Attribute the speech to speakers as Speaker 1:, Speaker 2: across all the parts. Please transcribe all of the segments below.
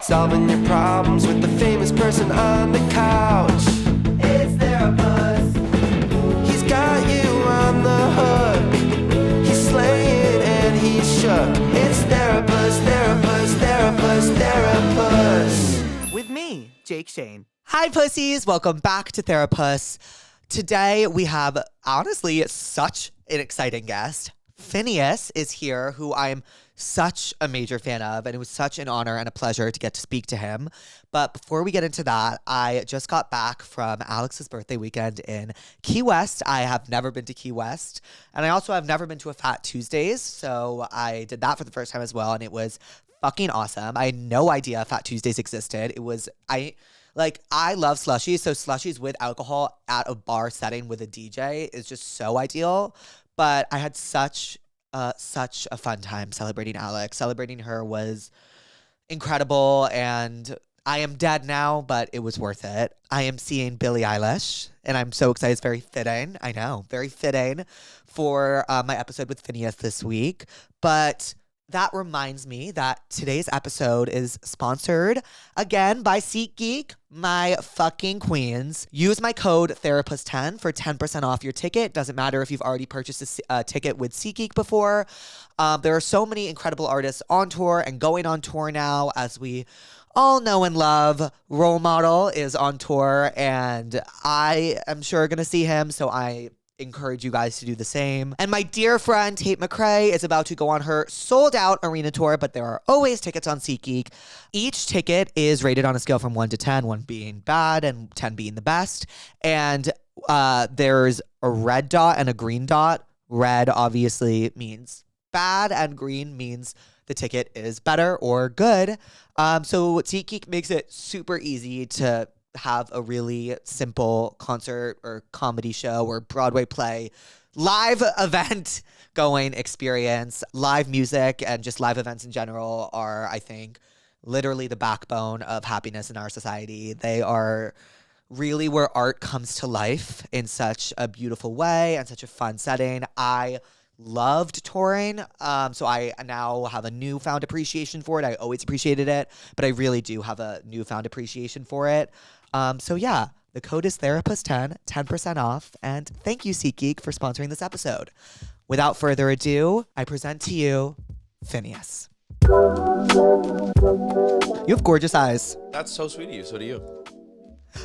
Speaker 1: solving your problems with the famous person on the couch. It's Therapuss. He's got you on the hook. He's slaying and he's shook. It's Therapuss, Therapuss, Therapuss, Therapuss.
Speaker 2: With me, Jake Shane. Hi, pussies. Welcome back to Therapuss. Today we have, honestly, such an exciting guest. Phineas is here, who I'm such a major fan of, and it was such an honor and a pleasure to get to speak to him. But before we get into that, I just got back from Alex's birthday weekend in Key West. I have never been to Key West, and I also have never been to a Fat Tuesdays, so I did that for the first time as well, and it was fucking awesome. I had no idea Fat Tuesdays existed. I love slushies, so slushies with alcohol at a bar setting with a DJ is just so ideal. But I had such a fun time celebrating Alex. Celebrating her was incredible, and I am dead now, but it was worth it. I am seeing Billy Eilish, and I'm so excited. It's very fitting. I know, very fitting for my episode with Phineas this week. But that reminds me that today's episode is sponsored again by SeatGeek, my fucking queens. Use my code Therapuss10 for 10% off your ticket. Doesn't matter if you've already purchased a ticket with SeatGeek before. There are so many incredible artists on tour and going on tour now, as we all know and love. Role Model is on tour, and I am sure going to see him, so I encourage you guys to do the same. And my dear friend Tate McRae is about to go on her sold-out arena tour, but there are always tickets on SeatGeek. Each ticket is rated on a scale from 1 to 10, 1 being bad and 10 being the best. And there's a red dot and a green dot. Red obviously means bad, and green means the ticket is better or good. So SeatGeek makes it super easy to have a really simple concert or comedy show or Broadway play, live event going experience. Live music and just live events in general are, I think, literally the backbone of happiness in our society. They are really where art comes to life in such a beautiful way and such a fun setting. I loved touring, so I now have a newfound appreciation for it. I always appreciated it, but I really do have a newfound appreciation for it. So yeah, the code is Therapuss10, 10% off, and thank you, SeatGeek, for sponsoring this episode. Without further ado, I present to you Phineas. You have gorgeous eyes.
Speaker 3: That's so sweet of you. So do you.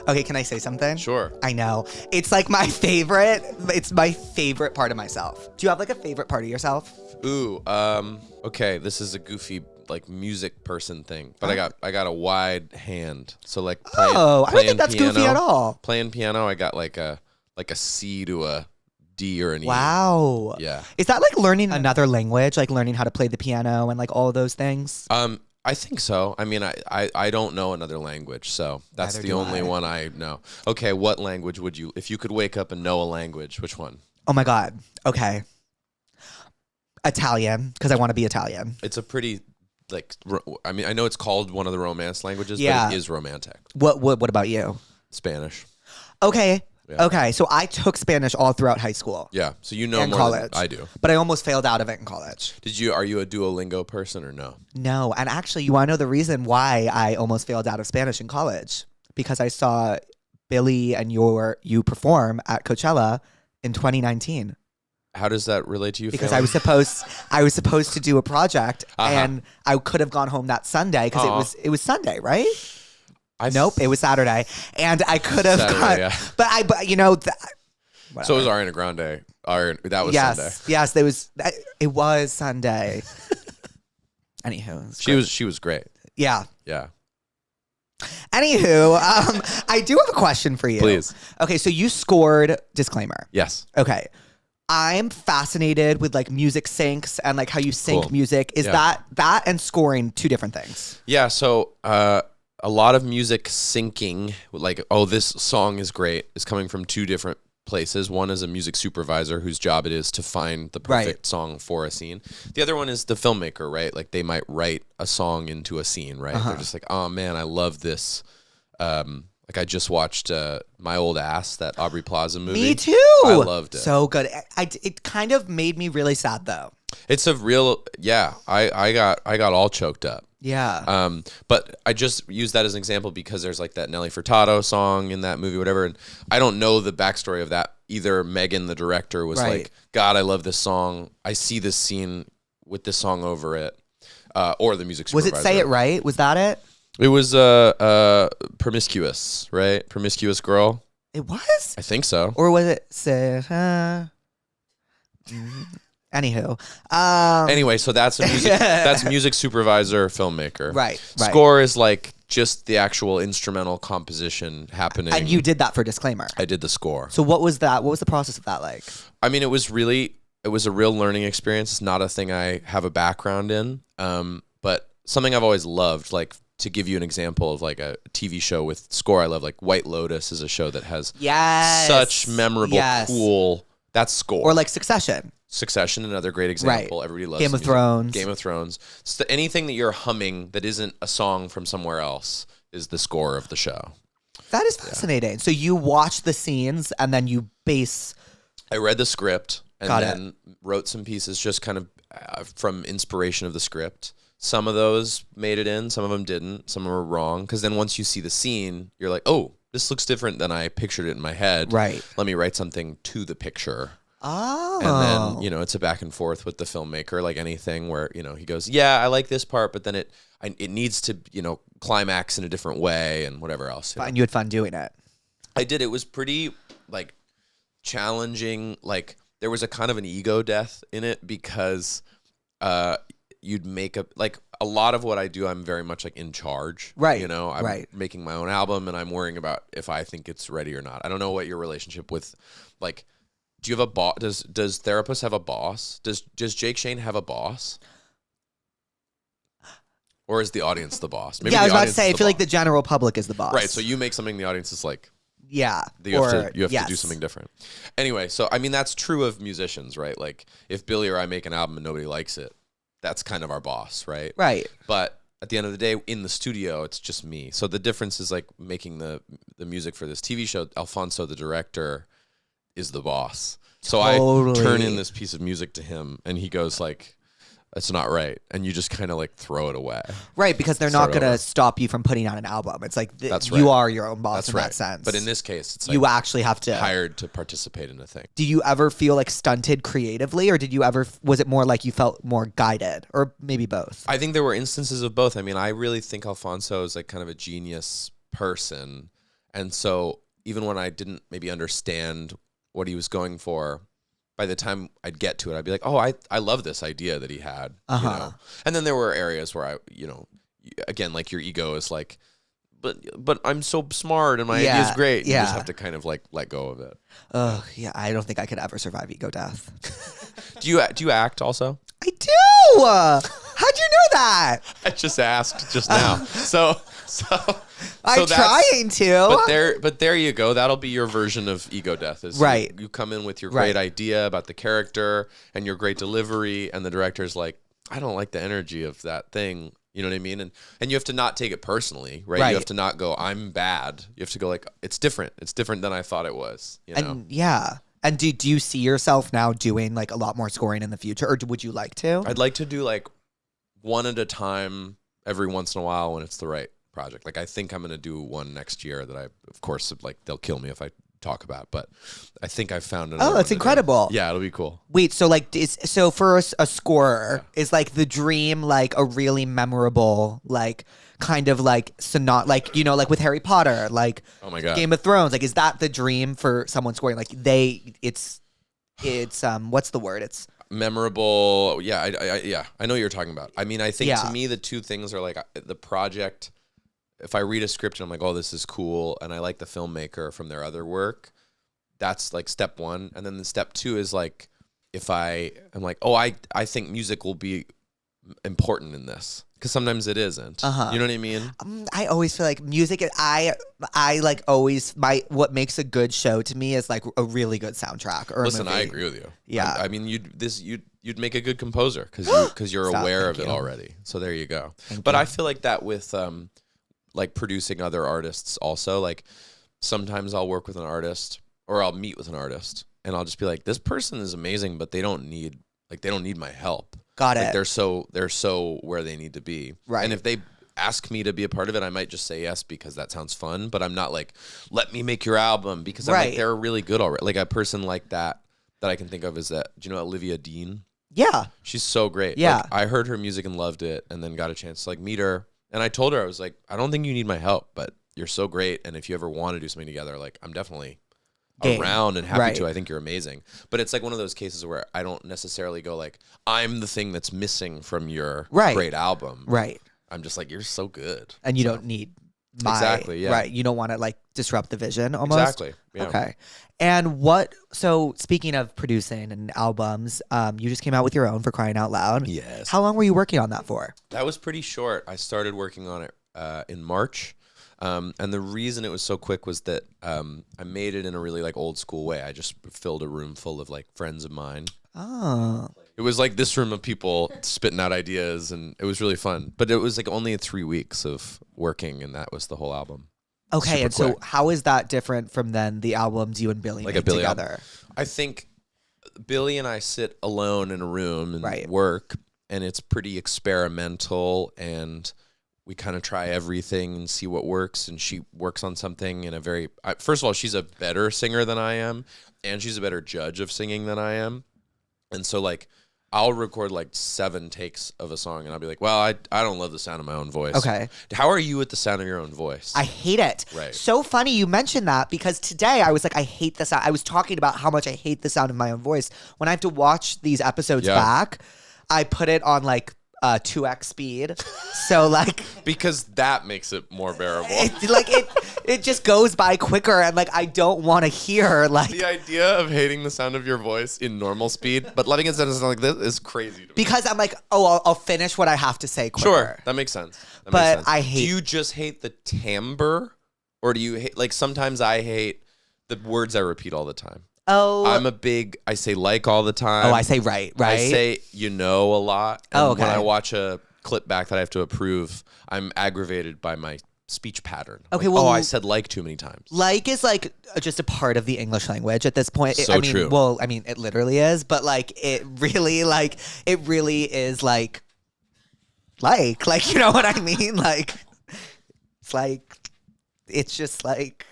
Speaker 2: Okay, can I say something?
Speaker 3: Sure.
Speaker 2: I know. It's like my favorite. It's my favorite part of myself. Do you have like a favorite part of yourself?
Speaker 3: Ooh, okay, this is a goofy like music person thing, but I got a wide hand. So like
Speaker 2: I don't think that's
Speaker 3: piano,
Speaker 2: goofy at all.
Speaker 3: Playing piano, I got like a C to a D or an E.
Speaker 2: Wow.
Speaker 3: Yeah.
Speaker 2: Is that like learning another language, like learning how to play the piano and like all of those things?
Speaker 3: I think so. I mean, I don't know another language, so that's
Speaker 2: Neither
Speaker 3: the
Speaker 2: do
Speaker 3: only
Speaker 2: I.
Speaker 3: one I know. Okay, what language would you, if you could wake up and know a language, which one?
Speaker 2: Oh my God. Okay. Italian, because I want to be Italian.
Speaker 3: It's a pretty, like, I mean, I know it's called one of the romance languages,
Speaker 2: Yeah.
Speaker 3: but it is romantic.
Speaker 2: What about you?
Speaker 3: Spanish.
Speaker 2: Okay.
Speaker 3: Yeah.
Speaker 2: Okay. So I took Spanish all throughout high school.
Speaker 3: Yeah, so you know
Speaker 2: and
Speaker 3: more
Speaker 2: college.
Speaker 3: than I do.
Speaker 2: But I almost failed out of it in college.
Speaker 3: Are you a Duolingo person or no?
Speaker 2: No. And actually, you want to know the reason why I almost failed out of Spanish in college? Because I saw Billy and you perform at Coachella in 2019.
Speaker 3: How does that relate to you?
Speaker 2: Because
Speaker 3: failing?
Speaker 2: I was supposed to do a project, and I could have gone home that Sunday because it was Sunday, right? Nope, it was Saturday, and I could have gone.
Speaker 3: Yeah.
Speaker 2: But you know,
Speaker 3: so was Ariana Grande. That was
Speaker 2: yes,
Speaker 3: Sunday.
Speaker 2: Yes, it was Sunday. Anywho,
Speaker 3: She was great.
Speaker 2: Yeah.
Speaker 3: Yeah.
Speaker 2: Anywho, I do have a question for you.
Speaker 3: Please.
Speaker 2: Okay, so you scored disclaimer.
Speaker 3: Yes.
Speaker 2: Okay. I'm fascinated with like music syncs and like how you sync
Speaker 3: Cool.
Speaker 2: music. Is
Speaker 3: Yeah.
Speaker 2: that and scoring two different things?
Speaker 3: Yeah. So a lot of music syncing, like, oh, this song is great, is coming from two different places. One is a music supervisor whose job it is to find the perfect song for a scene. The other one is the filmmaker, right? Like they might write a song into a scene, right? They're just like, oh man, I love this. Like I just watched My Old Ass, that Aubrey Plaza movie.
Speaker 2: Me too.
Speaker 3: I loved it.
Speaker 2: So good. It kind of made me really sad though.
Speaker 3: It's a real, yeah. I got all choked up.
Speaker 2: Yeah.
Speaker 3: But I just use that as an example because there's like that Nelly Furtado song in that movie, whatever. And I don't know the backstory of that. Either Megan, the director, was like, God, I love this song. I see this scene with this song over it. Or the music supervisor.
Speaker 2: Was it Say It Right? Was that it?
Speaker 3: It was Promiscuous, right? Promiscuous Girl.
Speaker 2: It was?
Speaker 3: I think so.
Speaker 2: Or was it Say Anywho.
Speaker 3: Anyway, so that's a music that's music supervisor, filmmaker.
Speaker 2: Right.
Speaker 3: Score is like just the actual instrumental composition happening.
Speaker 2: And you did that for Disclaimer.
Speaker 3: I did the score.
Speaker 2: So what was that? What was the process of that like?
Speaker 3: I mean, it was a real learning experience. It's not a thing I have a background in, but something I've always loved. Like, to give you an example of like a TV show with score I love, like White Lotus is a show that has such memorable, cool, that's score.
Speaker 2: Or like Succession.
Speaker 3: Succession, another great example.
Speaker 2: Right.
Speaker 3: Everybody loves
Speaker 2: Game of Thrones.
Speaker 3: Game of Thrones. So anything that you're humming that isn't a song from somewhere else is the score of the show.
Speaker 2: That is fascinating. So you watch the scenes and then you base...
Speaker 3: I read the script and then wrote some pieces just kind of from inspiration of the script. Some of those made it in, some of them didn't. Some of them were wrong. Because then once you see the scene, you're like, oh, this looks different than I pictured it in my head.
Speaker 2: Right.
Speaker 3: Let me write something to the picture.
Speaker 2: Oh.
Speaker 3: And then, you know, it's a back and forth with the filmmaker, like anything where, you know, he goes, yeah, I like this part, but then it needs to, you know, climax in a different way and whatever else.
Speaker 2: And you had fun doing it.
Speaker 3: I did. It was pretty, like, challenging. Like, there was a kind of an ego death in it because you'd make like a lot of what I do, I'm very much like in charge.
Speaker 2: Right.
Speaker 3: You know, I'm making my own album and I'm worrying about if I think it's ready or not. I don't know what your relationship with, like, do you have a boss? Does Therapuss have a boss? Does Jake Shane have a boss? Or is the audience the boss? Maybe
Speaker 2: I was about to say, I feel
Speaker 3: boss.
Speaker 2: like the general public is the boss.
Speaker 3: Right, so you make something the audience is like, you have to do something different. Anyway, so I mean that's true of musicians, right? Like if Billy or I make an album and nobody likes it, that's kind of our boss, right?
Speaker 2: Right.
Speaker 3: But at the end of the day, in the studio, it's just me. So the difference is like making the music for this TV show. Alfonso, the director, is the boss. So I turn in this piece of music to him, and he goes like, it's not right. And you just kind of like throw it away.
Speaker 2: Right, because they're not going to stop you from putting out an album. It's like you are your own boss in that sense.
Speaker 3: But in this case, it's like
Speaker 2: you actually have to
Speaker 3: hired to participate in a thing.
Speaker 2: Do you ever feel like stunted creatively, or was it more like you felt more guided, or maybe both?
Speaker 3: I think there were instances of both. I mean, I really think Alfonso is like kind of a genius person. And so even when I didn't maybe understand what he was going for, by the time I'd get to it, I'd be like, oh, I love this idea that he had. You know? And then there were areas where I, you know, again, like your ego is like, but I'm so smart and my idea is great. You just have to kind of like let go of it.
Speaker 2: Yeah, I don't think I could ever survive ego death.
Speaker 3: Do you act also?
Speaker 2: I do. How'd you know that?
Speaker 3: I just asked just now. So
Speaker 2: I'm trying to.
Speaker 3: But there you go. That'll be your version of ego death. Is you come in with your great idea about the character and your great delivery, and the director's like, I don't like the energy of that thing. You know what I mean? And you have to not take it personally, right? You have to not go, I'm bad. You have to go like, it's different. It's different than I thought it was. You know?
Speaker 2: And yeah. And do you see yourself now doing like a lot more scoring in the future, or would you like to?
Speaker 3: I'd like to do like one at a time every once in a while when it's the right project. Like I think I'm going to do one next year that I, of course, like they'll kill me if I talk about, but I think I found another.
Speaker 2: Oh, that's incredible.
Speaker 3: Yeah, it'll be cool.
Speaker 2: Wait, so like, so for a scorer, is like the dream like a really memorable, like kind of like sonat, like, you know, like with Harry Potter, like
Speaker 3: oh my God,
Speaker 2: Game of Thrones, like is that the dream for someone scoring? Like it's what's the word? It's
Speaker 3: memorable. Yeah, I know what you're talking about. I mean, I think to me the two things are like the project. If I read a script and I'm like, oh, this is cool, and I like the filmmaker from their other work, that's like step one. And then the step two is like, if I'm like, oh, I think music will be important in this. Because sometimes it isn't. You know what I mean?
Speaker 2: I always feel like music, I like always, what makes a good show to me is like a really good soundtrack or
Speaker 3: Listen,
Speaker 2: a movie.
Speaker 3: I agree with you.
Speaker 2: Yeah.
Speaker 3: I mean, you'd make a good composer because you're aware of it already. So there you go. But I feel like that with like producing other artists also. Like sometimes I'll work with an artist or I'll meet with an artist and I'll just be like, this person is amazing, but they don't need my help.
Speaker 2: Got
Speaker 3: Like
Speaker 2: it.
Speaker 3: they're so where they need to be.
Speaker 2: Right.
Speaker 3: And if they ask me to be a part of it, I might just say yes because that sounds fun. But I'm not like, let me make your album because I'm
Speaker 2: Right.
Speaker 3: like, they're really good already. Like a person like that I can think of is that. Do you know Olivia Dean?
Speaker 2: Yeah.
Speaker 3: She's so great.
Speaker 2: Yeah.
Speaker 3: Like, I heard her music and loved it, and then got a chance to like meet her. And I told her, I was like, I don't think you need my help, but you're so great. And if you ever want to do something together, like I'm definitely
Speaker 2: Game.
Speaker 3: around and happy
Speaker 2: Right.
Speaker 3: to. I think you're amazing. But it's like one of those cases where I don't necessarily go like, I'm the thing that's missing from your
Speaker 2: Right.
Speaker 3: great album.
Speaker 2: Right.
Speaker 3: I'm just like, you're so good.
Speaker 2: And you don't need my
Speaker 3: Exactly, yeah.
Speaker 2: right. You don't want to like disrupt the vision almost.
Speaker 3: Exactly. Yeah.
Speaker 2: Okay. And so speaking of producing and albums, you just came out with your own for Crying Out Loud.
Speaker 3: Yes.
Speaker 2: How long were you working on that for?
Speaker 3: That was pretty short. I started working on it in March. And the reason it was so quick was that I made it in a really like old school way. I just filled a room full of like friends of mine.
Speaker 2: Oh.
Speaker 3: It was like this room of people spitting out ideas, and it was really fun. But it was like only 3 weeks of working, and that was the whole album.
Speaker 2: Okay,
Speaker 3: Super
Speaker 2: and so
Speaker 3: quick.
Speaker 2: how is that different from then the albums you and Billy
Speaker 3: Like
Speaker 2: made
Speaker 3: a Billy
Speaker 2: together?
Speaker 3: album. I think Billy and I sit alone in a room and
Speaker 2: Right.
Speaker 3: work, and it's pretty experimental, and we kind of try everything and see what works. And she works on something in a very first of all, she's a better singer than I am, and she's a better judge of singing than I am. And so like I'll record like 7 takes of a song, and I'll be like, well, I don't love the sound of my own voice.
Speaker 2: Okay.
Speaker 3: How are you with the sound of your own voice?
Speaker 2: I hate it.
Speaker 3: Right.
Speaker 2: So funny you mentioned that because today I was like, I hate the sound. I was talking about how much I hate the sound of my own voice. When I have to watch these episodes
Speaker 3: Yeah.
Speaker 2: back, I put it on like 2x speed. So like
Speaker 3: Because that makes it more bearable.
Speaker 2: it just goes by quicker, and like I don't want to hear like
Speaker 3: The idea of hating the sound of your voice in normal speed, but letting it sound like this is crazy to me.
Speaker 2: because I'm like, oh, I'll finish what I have to say quicker.
Speaker 3: Sure, that makes sense. That
Speaker 2: But
Speaker 3: makes sense.
Speaker 2: I hate-
Speaker 3: Do you just hate the timbre, or do you hate? Like sometimes I hate the words I repeat all the time.
Speaker 2: Oh,
Speaker 3: I say like all the time.
Speaker 2: I say right.
Speaker 3: I say a lot. And
Speaker 2: Oh, okay.
Speaker 3: when I watch a clip back that I have to approve, I'm aggravated by my speech pattern.
Speaker 2: Okay,
Speaker 3: Like,
Speaker 2: well-
Speaker 3: I said like too many times.
Speaker 2: like is like just a part of the English language at this point.
Speaker 3: So
Speaker 2: I mean,
Speaker 3: true.
Speaker 2: well, I mean, it literally is, but like it really is like, you know what I mean? Like, it's like, it's just like,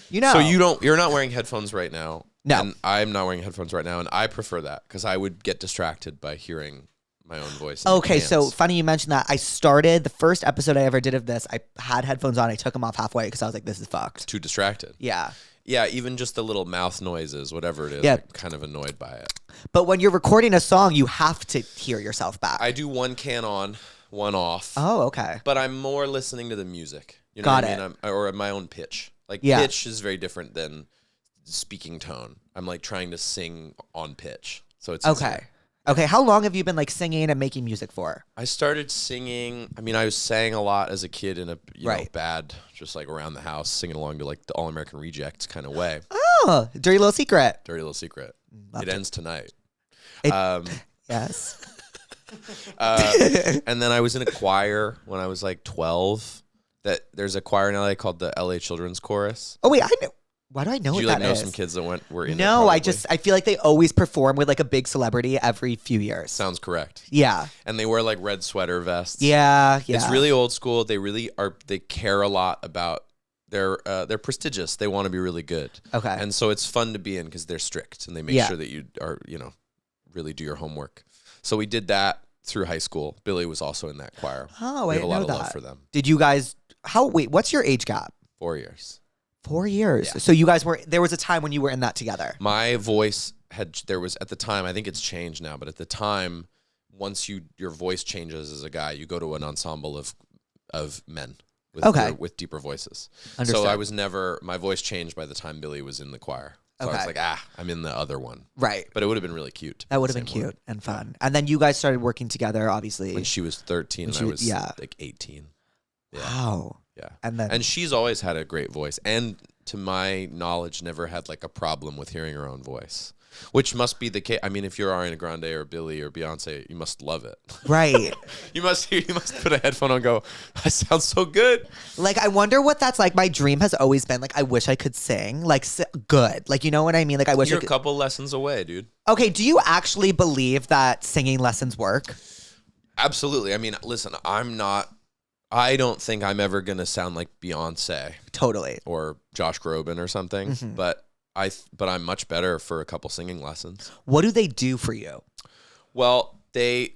Speaker 2: you know.
Speaker 3: So you're not wearing headphones right now.
Speaker 2: No.
Speaker 3: And I'm not wearing headphones right now, and I prefer that because I would get distracted by hearing my own voice. in
Speaker 2: Okay,
Speaker 3: the
Speaker 2: so
Speaker 3: cans.
Speaker 2: funny you mentioned that. I started the first episode I ever did of this. I had headphones on. I took them off halfway because I was like, this is fucked.
Speaker 3: Too distracted.
Speaker 2: Yeah.
Speaker 3: Yeah, even just the little mouth noises, whatever it is,
Speaker 2: Yeah.
Speaker 3: I'm kind of annoyed by it.
Speaker 2: But when you're recording a song, you have to hear yourself back.
Speaker 3: I do one can on, one off.
Speaker 2: Oh, okay.
Speaker 3: But I'm more listening to the music. You know
Speaker 2: Got
Speaker 3: what
Speaker 2: it.
Speaker 3: I mean? Or my own pitch. Like
Speaker 2: Yeah.
Speaker 3: pitch is very different than speaking tone. I'm like trying to sing on pitch. So it's
Speaker 2: Okay.
Speaker 3: easier.
Speaker 2: Okay, how long have you been like singing and making music for?
Speaker 3: I started singing. I mean, I sang a lot as a kid in a
Speaker 2: Right.
Speaker 3: bad, just like around the house, singing along to like the All American Rejects kind of way.
Speaker 2: Oh, dirty little secret.
Speaker 3: Dirty little secret.
Speaker 2: Love
Speaker 3: It
Speaker 2: it.
Speaker 3: ends tonight.
Speaker 2: It-
Speaker 3: Um,
Speaker 2: Yes.
Speaker 3: and then I was in a choir when I was like 12. That there's a choir in LA called the LA Children's Chorus.
Speaker 2: Oh wait, I know. Why do I know
Speaker 3: Do
Speaker 2: what
Speaker 3: you like
Speaker 2: that
Speaker 3: know
Speaker 2: is?
Speaker 3: some kids that were in? it
Speaker 2: No, I
Speaker 3: probably?
Speaker 2: feel like they always perform with like a big celebrity every few years.
Speaker 3: Sounds correct.
Speaker 2: Yeah.
Speaker 3: And they wear like red sweater vests.
Speaker 2: Yeah.
Speaker 3: It's really old school. They really are. They care a lot about. They're prestigious. They want to be really good.
Speaker 2: Okay.
Speaker 3: And so it's fun to be in because they're strict and they make
Speaker 2: Yeah.
Speaker 3: sure that you are, really do your homework. So we did that through high school. Billy was also in that choir.
Speaker 2: Oh,
Speaker 3: We
Speaker 2: I
Speaker 3: have a
Speaker 2: didn't
Speaker 3: lot
Speaker 2: know
Speaker 3: of
Speaker 2: that.
Speaker 3: love for them.
Speaker 2: Did you guys? What's your age gap?
Speaker 3: 4 years.
Speaker 2: 4 years.
Speaker 3: Yeah.
Speaker 2: So you guys there was a time when you were in that together.
Speaker 3: My voice there was at the time, I think it's changed now, but at the time, once your voice changes as a guy, you go to an ensemble of men
Speaker 2: Okay.
Speaker 3: with deeper voices.
Speaker 2: Understood.
Speaker 3: So my voice changed by the time Billy was in the choir. So I was
Speaker 2: Okay.
Speaker 3: like, I'm in the other one.
Speaker 2: Right.
Speaker 3: But it would have been really cute. to be
Speaker 2: That would
Speaker 3: the
Speaker 2: have been
Speaker 3: same one.
Speaker 2: cute and fun. And then you guys started working together, obviously.
Speaker 3: When she was 13
Speaker 2: When
Speaker 3: and I
Speaker 2: she-
Speaker 3: was
Speaker 2: yeah.
Speaker 3: like 18. Yeah.
Speaker 2: Wow.
Speaker 3: Yeah.
Speaker 2: And then
Speaker 3: And she's always had a great voice. And to my knowledge, never had like a problem with hearing her own voice. Which must be the case. I mean, if you're Ariana Grande or Billy or Beyonce, you must love it.
Speaker 2: right.
Speaker 3: You must put a headphone on and go, I sound so good.
Speaker 2: Like, I wonder what that's like. My dream has always been like, I wish I could sing like good. Like, you know what I mean? Like, I wish
Speaker 3: You're
Speaker 2: I
Speaker 3: a
Speaker 2: could.
Speaker 3: couple lessons away, dude.
Speaker 2: Okay. Do you actually believe that singing lessons work?
Speaker 3: Absolutely. I mean, listen, I don't think I'm ever going to sound like Beyonce.
Speaker 2: Totally.
Speaker 3: Or Josh Groban or something, but I'm much better for a couple singing lessons.
Speaker 2: What do they do for you?
Speaker 3: Well, you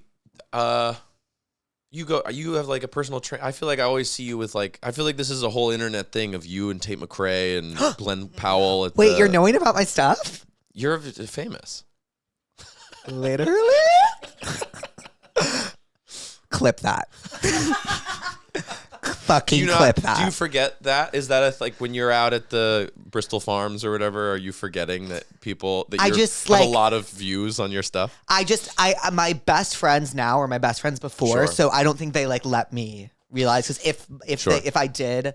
Speaker 3: have like a personal trainer. I feel like I always see you with like, I feel like this is a whole internet thing of you and Tate McRae and Glenn Powell.
Speaker 2: Wait, you're knowing about my stuff?
Speaker 3: You're famous.
Speaker 2: Literally? Clip that. Fucking clip that.
Speaker 3: Do you forget that? Is that like when you're out at the Bristol Farms or whatever, are you forgetting that people that you have a lot of views on your stuff?
Speaker 2: My best friends now are my best friends before, so I don't think they like let me realize, because if I did,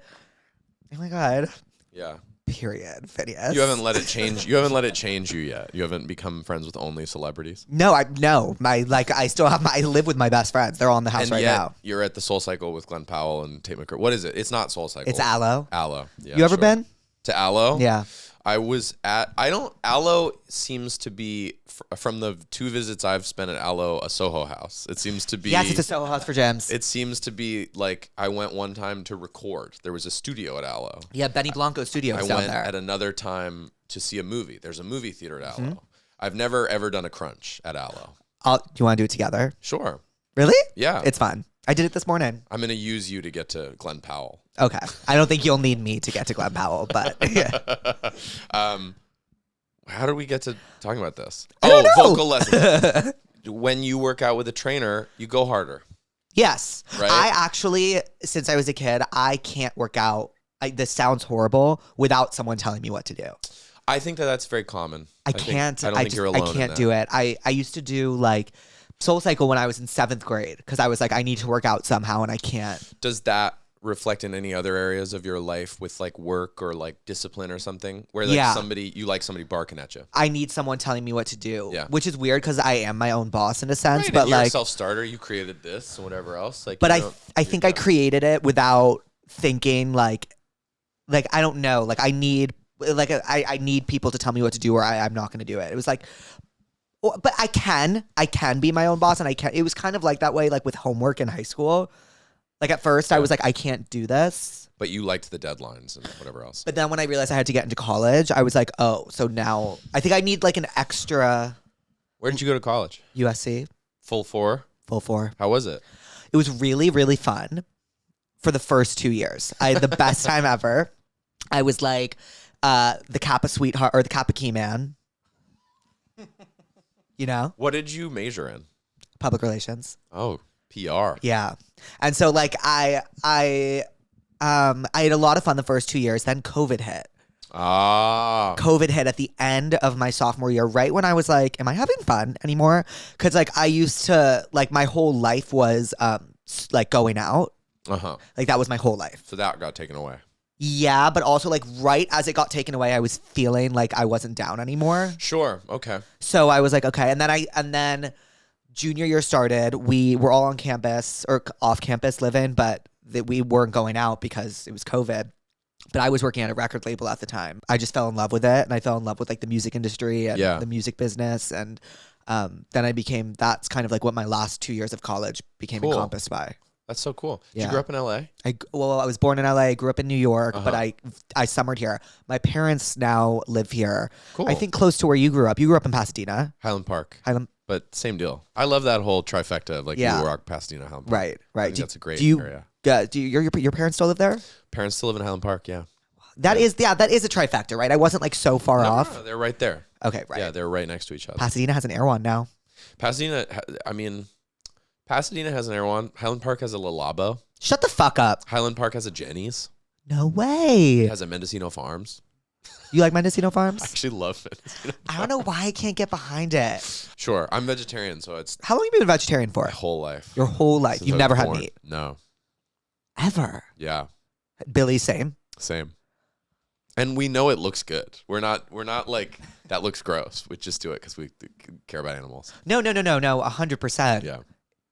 Speaker 2: oh my God.
Speaker 3: Yeah.
Speaker 2: Period. Phineas.
Speaker 3: You haven't let it change. You haven't let it change you yet. You haven't become friends with only celebrities.
Speaker 2: No, I still have I live with my best friends. They're all in the house right now.
Speaker 3: You're at the Soul Cycle with Glenn Powell and Tate McRae. What is it? It's not Soul Cycle.
Speaker 2: It's Aloe.
Speaker 3: Aloe. Yeah,
Speaker 2: you ever been
Speaker 3: to Aloe?
Speaker 2: Yeah.
Speaker 3: Aloe seems to be, from the 2 visits I've spent at Aloe, a Soho house. It seems to be.
Speaker 2: Yes, it's a Soho house for gems.
Speaker 3: It seems to be like, I went one time to record. There was a studio at Aloe.
Speaker 2: Yeah, Benny Blanco's studio is down there.
Speaker 3: I went at another time to see a movie. There's a movie theater at Aloe. I've never ever done a crunch at Aloe.
Speaker 2: Do you want to do it together?
Speaker 3: Sure.
Speaker 2: Really?
Speaker 3: Yeah.
Speaker 2: It's fun. I did it this morning.
Speaker 3: I'm going to use you to get to Glenn Powell.
Speaker 2: Okay. I don't think you'll need me to get to Glenn Powell, but yeah.
Speaker 3: How did we get to talking about this?
Speaker 2: Vocal
Speaker 3: lessons. When you work out with a trainer, you go harder.
Speaker 2: Yes.
Speaker 3: Right?
Speaker 2: I actually, since I was a kid, I can't work out. This sounds horrible without someone telling me what to do.
Speaker 3: I think that's very common.
Speaker 2: I can't.
Speaker 3: I don't think you're alone.
Speaker 2: I can't do it. I used to do like Soul Cycle when I was in 7th grade because I was like, I need to work out somehow and I can't.
Speaker 3: Does that reflect in any other areas of your life with like work or like discipline or something where like you like somebody barking at you?
Speaker 2: I need someone telling me what to do,
Speaker 3: which
Speaker 2: is weird because I am my own boss in a sense.
Speaker 3: Right,
Speaker 2: but
Speaker 3: and you're
Speaker 2: like
Speaker 3: a self-starter, you created this and whatever else. Like,
Speaker 2: but I think I created it without thinking like I don't know, like I need people to tell me what to do or I'm not going to do it. It was like, but I can be my own boss, and it was kind of like that way, like with homework in high school. Like at first I was like, I can't do this.
Speaker 3: But you liked the deadlines and whatever else.
Speaker 2: But then when I realized I had to get into college, I was like, oh, so now I think I need like an extra.
Speaker 3: Where did you go to college?
Speaker 2: USC.
Speaker 3: Full 4?
Speaker 2: Full 4.
Speaker 3: How was it?
Speaker 2: It was really, really fun for the first 2 years. I had the best time ever. I was like the Kappa sweetheart or the Kappa key man. You know?
Speaker 3: What did you major in?
Speaker 2: Public relations.
Speaker 3: Oh, PR.
Speaker 2: Yeah. And so like I had a lot of fun the first 2 years, then COVID hit. COVID hit at the end of my sophomore year, right when I was like, am I having fun anymore? Because like I used to, like my whole life was like going out. Like that was my whole life.
Speaker 3: So that got taken away.
Speaker 2: Yeah, but also like right as it got taken away, I was feeling like I wasn't down anymore.
Speaker 3: Sure. Okay.
Speaker 2: So I was like, okay. And then junior year started. We were all on campus or off campus living, but we weren't going out because it was COVID. But I was working at a record label at the time. I just fell in love with it, and I fell in love with like the music industry and the music business. And then that's kind of like what my last 2 years of college became encompassed by.
Speaker 3: That's so cool. Did you grow up in LA?
Speaker 2: I was born in LA, grew up in New York, but I summered here. My parents now live here.
Speaker 3: Cool.
Speaker 2: I think close to where you grew up. You grew up in Pasadena.
Speaker 3: Highland Park. But same deal. I love that whole trifecta of like New York, Pasadena, Highland Park.
Speaker 2: Right.
Speaker 3: That's a great area.
Speaker 2: Do your parents still live there?
Speaker 3: Parents still live in Highland Park, yeah.
Speaker 2: That is a trifecta, right? I wasn't like so far off.
Speaker 3: No, they're right there.
Speaker 2: Okay, right.
Speaker 3: Yeah, they're right next to each other.
Speaker 2: Pasadena has an Air One now.
Speaker 3: Pasadena has an Air One. Highland Park has a La Labo.
Speaker 2: Shut the fuck up.
Speaker 3: Highland Park has a Jenny's.
Speaker 2: No way.
Speaker 3: It has a Mendocino Farms.
Speaker 2: You like Mendocino Farms?
Speaker 3: I actually love Mendocino Farms.
Speaker 2: I don't know why I can't get behind it.
Speaker 3: Sure. I'm vegetarian, so it's...
Speaker 2: How long have you been a vegetarian for?
Speaker 3: My whole life.
Speaker 2: Your whole life?
Speaker 3: Since
Speaker 2: You've never had meat?
Speaker 3: No.
Speaker 2: Ever?
Speaker 3: Yeah.
Speaker 2: Billy, same?
Speaker 3: Same. And we know it looks good. We're not like, that looks gross. We just do it because we care about animals.
Speaker 2: No, 100%.
Speaker 3: Yeah.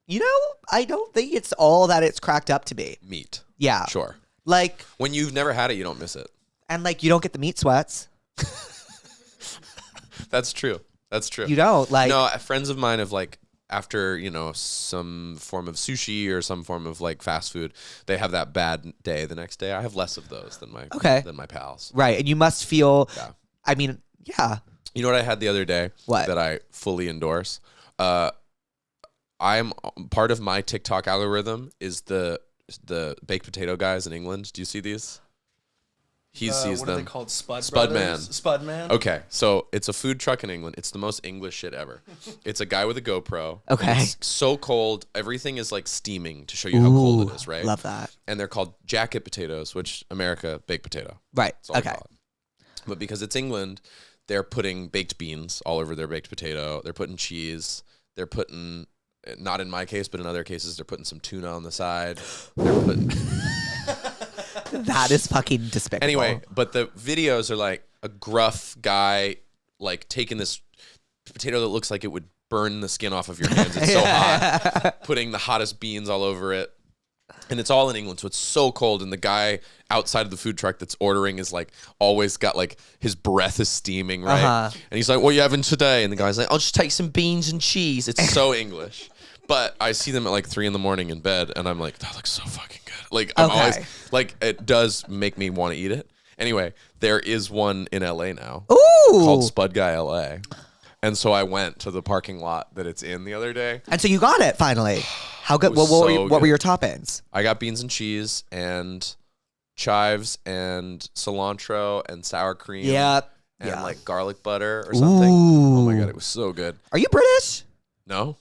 Speaker 2: You know, I don't think it's all that it's cracked up to be.
Speaker 3: Meat.
Speaker 2: Yeah.
Speaker 3: Sure.
Speaker 2: Like...
Speaker 3: When you've never had it, you don't miss it.
Speaker 2: And like, you don't get the meat sweats.
Speaker 3: That's true. That's true.
Speaker 2: You don't, like...
Speaker 3: No, friends of mine have like after, some form of sushi or some form of like fast food, they have that bad day the next day. I have less of those than my pals.
Speaker 2: Right. And you must feel,
Speaker 3: Yeah.
Speaker 2: I mean, yeah.
Speaker 3: You know what I had the other day?
Speaker 2: What?
Speaker 3: That I fully endorse? I'm part of my TikTok algorithm is the baked potato guys in England. Do you see these? He sees
Speaker 4: what
Speaker 3: them.
Speaker 4: What are they called?
Speaker 3: Spudman.
Speaker 4: Spudman.
Speaker 3: Okay, so it's a food truck in England. It's the most English shit ever. It's a guy with a GoPro.
Speaker 2: Okay.
Speaker 3: It's so cold. Everything is like steaming to show you how cold it is, right?
Speaker 2: Love that.
Speaker 3: And they're called jacket potatoes, which America, baked potato.
Speaker 2: Right.
Speaker 3: That's all they
Speaker 2: Okay.
Speaker 3: call it. But because it's England, they're putting baked beans all over their baked potato. They're putting cheese. They're putting, not in my case, but in other cases, they're putting some tuna on the side. They're putting...
Speaker 2: That is fucking despicable.
Speaker 3: Anyway, but the videos are like a gruff guy like taking this potato that looks like it would burn the skin off of your hands. It's so hot. Putting the hottest beans all over it. And it's all in England, so it's so cold. And the guy outside of the food truck that's ordering is like always got like his breath is steaming, right? And he's like, "What are you having today?" And the guy's like, "I'll just take some beans and cheese." It's so English. But I see them at like 3 a.m. in bed, and I'm like, that looks so fucking good. Like I'm always like, it does make me want to eat it. Anyway, there is one in LA now called Spud Guy LA, and so I went to the parking lot that it's in the other day.
Speaker 2: And so you got it finally. How good? What were your toppings?
Speaker 3: I got beans and cheese and chives and cilantro and sour cream.
Speaker 2: Yep.
Speaker 3: And like garlic butter or something.
Speaker 2: Ooh.
Speaker 3: Oh my God, it was so good.
Speaker 2: Are you British?
Speaker 3: No.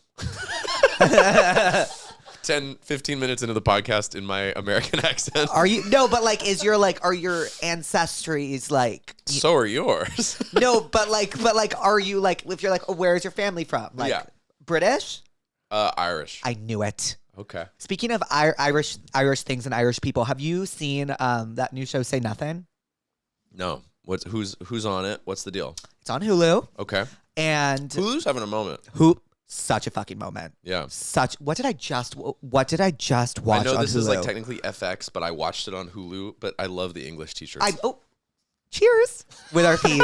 Speaker 3: 10, 15 minutes into the podcast in my American accent.
Speaker 2: Are you? No, but like, are your ancestries like?
Speaker 3: So are yours.
Speaker 2: No, but are you like, if you're like, oh, where is your family from? Like,
Speaker 3: Yeah.
Speaker 2: British?
Speaker 3: Irish.
Speaker 2: I knew it.
Speaker 3: Okay.
Speaker 2: Speaking of Irish things and Irish people, have you seen that new show, Say Nothing?
Speaker 3: No. Who's on it? What's the deal?
Speaker 2: It's on Hulu.
Speaker 3: Okay.
Speaker 2: And
Speaker 3: Hulu's having a moment.
Speaker 2: such a fucking moment.
Speaker 3: Yeah.
Speaker 2: What did I just watch
Speaker 3: I know
Speaker 2: on
Speaker 3: this
Speaker 2: Hulu?
Speaker 3: is like technically FX, but I watched it on Hulu. But I love the English t-shirts.
Speaker 2: Cheers with our feet.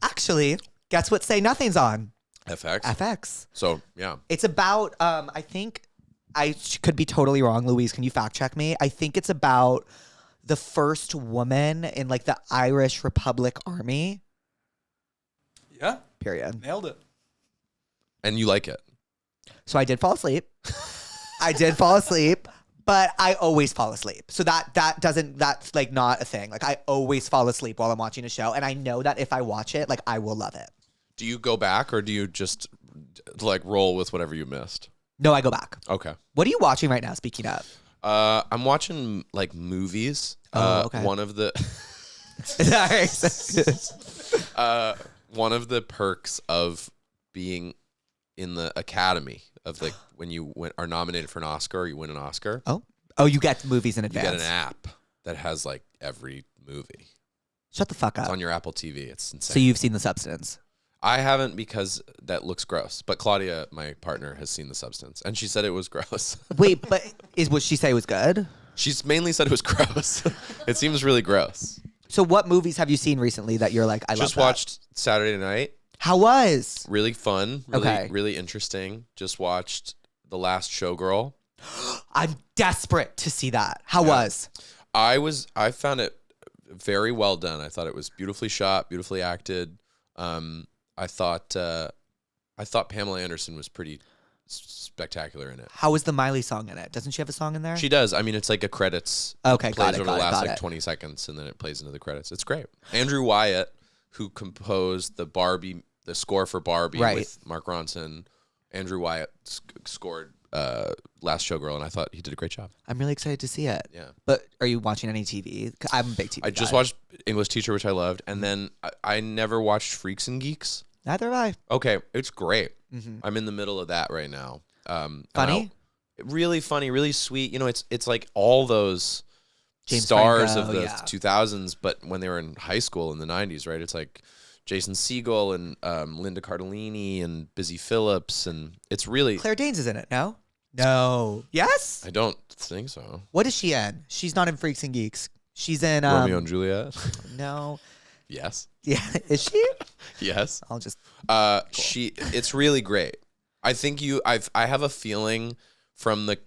Speaker 2: Actually, guess what Say Nothing's on? FX.
Speaker 3: So yeah.
Speaker 2: It's about I think I could be totally wrong, Louise. Can you fact check me? I think it's about the first woman in like the Irish Republic Army.
Speaker 4: Yeah.
Speaker 2: Period.
Speaker 4: Nailed it.
Speaker 3: And you like it.
Speaker 2: So I did fall asleep. But I always fall asleep. So that's like not a thing. Like I always fall asleep while I'm watching a show. And I know that if I watch it, like I will love it.
Speaker 3: Do you go back or do you just like roll with whatever you missed?
Speaker 2: No, I go back.
Speaker 3: Okay.
Speaker 2: What are you watching right now, speaking of?
Speaker 3: I'm watching like movies.
Speaker 2: Okay.
Speaker 3: One of the one of the perks of being in the Academy of like when you are nominated for an Oscar or you win an Oscar.
Speaker 2: Oh, you get movies in advance.
Speaker 3: You get an app that has like every movie.
Speaker 2: Shut the fuck up.
Speaker 3: It's on your Apple TV. It's insane.
Speaker 2: So you've seen The Substance.
Speaker 3: I haven't because that looks gross. But Claudia, my partner, has seen The Substance, and she said it was gross.
Speaker 2: Wait, but what she say was good?
Speaker 3: She's mainly said it was gross. It seems really gross.
Speaker 2: So what movies have you seen recently that you're like, I love
Speaker 3: Just
Speaker 2: that?
Speaker 3: watched Saturday Night.
Speaker 2: How was?
Speaker 3: Really fun. Really,
Speaker 2: Okay.
Speaker 3: really interesting. Just watched The Last Showgirl.
Speaker 2: I'm desperate to see that. How was?
Speaker 3: I found it very well done. I thought it was beautifully shot, beautifully acted. I thought Pamela Anderson was pretty spectacular in it.
Speaker 2: How was the Miley song in it? Doesn't she have a song in there?
Speaker 3: She does. I mean, it's like a credits.
Speaker 2: Okay,
Speaker 3: it
Speaker 2: got
Speaker 3: plays
Speaker 2: it,
Speaker 3: over
Speaker 2: got
Speaker 3: the
Speaker 2: it,
Speaker 3: last
Speaker 2: got
Speaker 3: like
Speaker 2: it.
Speaker 3: 20 seconds, and then it plays into the credits. It's great. Andrew Wyatt, who composed the score for Barbie
Speaker 2: Right.
Speaker 3: with Mark Ronson. Andrew Wyatt scored Last Showgirl, and I thought he did a greate job.
Speaker 2: I'm really excited to see it.
Speaker 3: Yeah.
Speaker 2: But are you watching any TV? 'Cause I'm a big TV
Speaker 3: I just
Speaker 2: guy.
Speaker 3: watched English Teacher, which I loved, and then I never watched Freaks and Geeks.
Speaker 2: Neither have I.
Speaker 3: Okay, it's great.
Speaker 2: Mhm.
Speaker 3: I'm in the middle of that right now.
Speaker 2: Funny?
Speaker 3: Really funny, really sweet. You know, it's like all those
Speaker 2: James
Speaker 3: stars
Speaker 2: Franco,
Speaker 3: of the
Speaker 2: yeah.
Speaker 3: 2000s, but when they were in high school in the 90s, right? It's like Jason Segel and Linda Cardellini and Busy Phillips, and it's really.
Speaker 2: Claire Danes is in it, no? No. Yes?
Speaker 3: I don't think so.
Speaker 2: What is she in? She's not in Freaks and Geeks. She's in
Speaker 3: Romeo and Juliet.
Speaker 2: No.
Speaker 3: Yes.
Speaker 2: Yeah, is she?
Speaker 3: Yes.
Speaker 2: I'll just
Speaker 3: It's really great. I think I have a feeling from the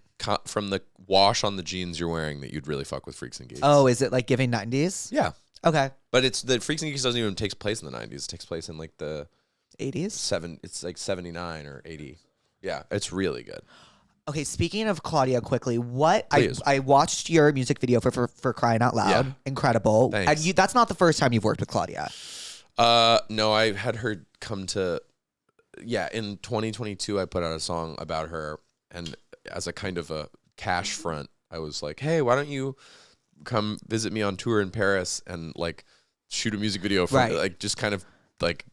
Speaker 3: wash on the jeans you're wearing that you'd really fuck with Freaks and Geeks.
Speaker 2: Oh, is it like giving 90s?
Speaker 3: Yeah.
Speaker 2: Okay.
Speaker 3: But it's the Freaks and Geeks doesn't even take place in the 90s. It takes place in like the
Speaker 2: 80s?
Speaker 3: It's like 79 or 80. Yeah, it's really good.
Speaker 2: Okay, speaking of Claudia, quickly,
Speaker 3: Please.
Speaker 2: I watched your music video for Crying Out Loud.
Speaker 3: Yeah.
Speaker 2: Incredible.
Speaker 3: Thanks.
Speaker 2: And that's not the first time you've worked with Claudia.
Speaker 3: No, I had her come to, in 2022, I put out a song about her, and as a kind of a cash front, I was like, hey, why don't you come visit me on tour in Paris and like shoot a music video for like just kind of like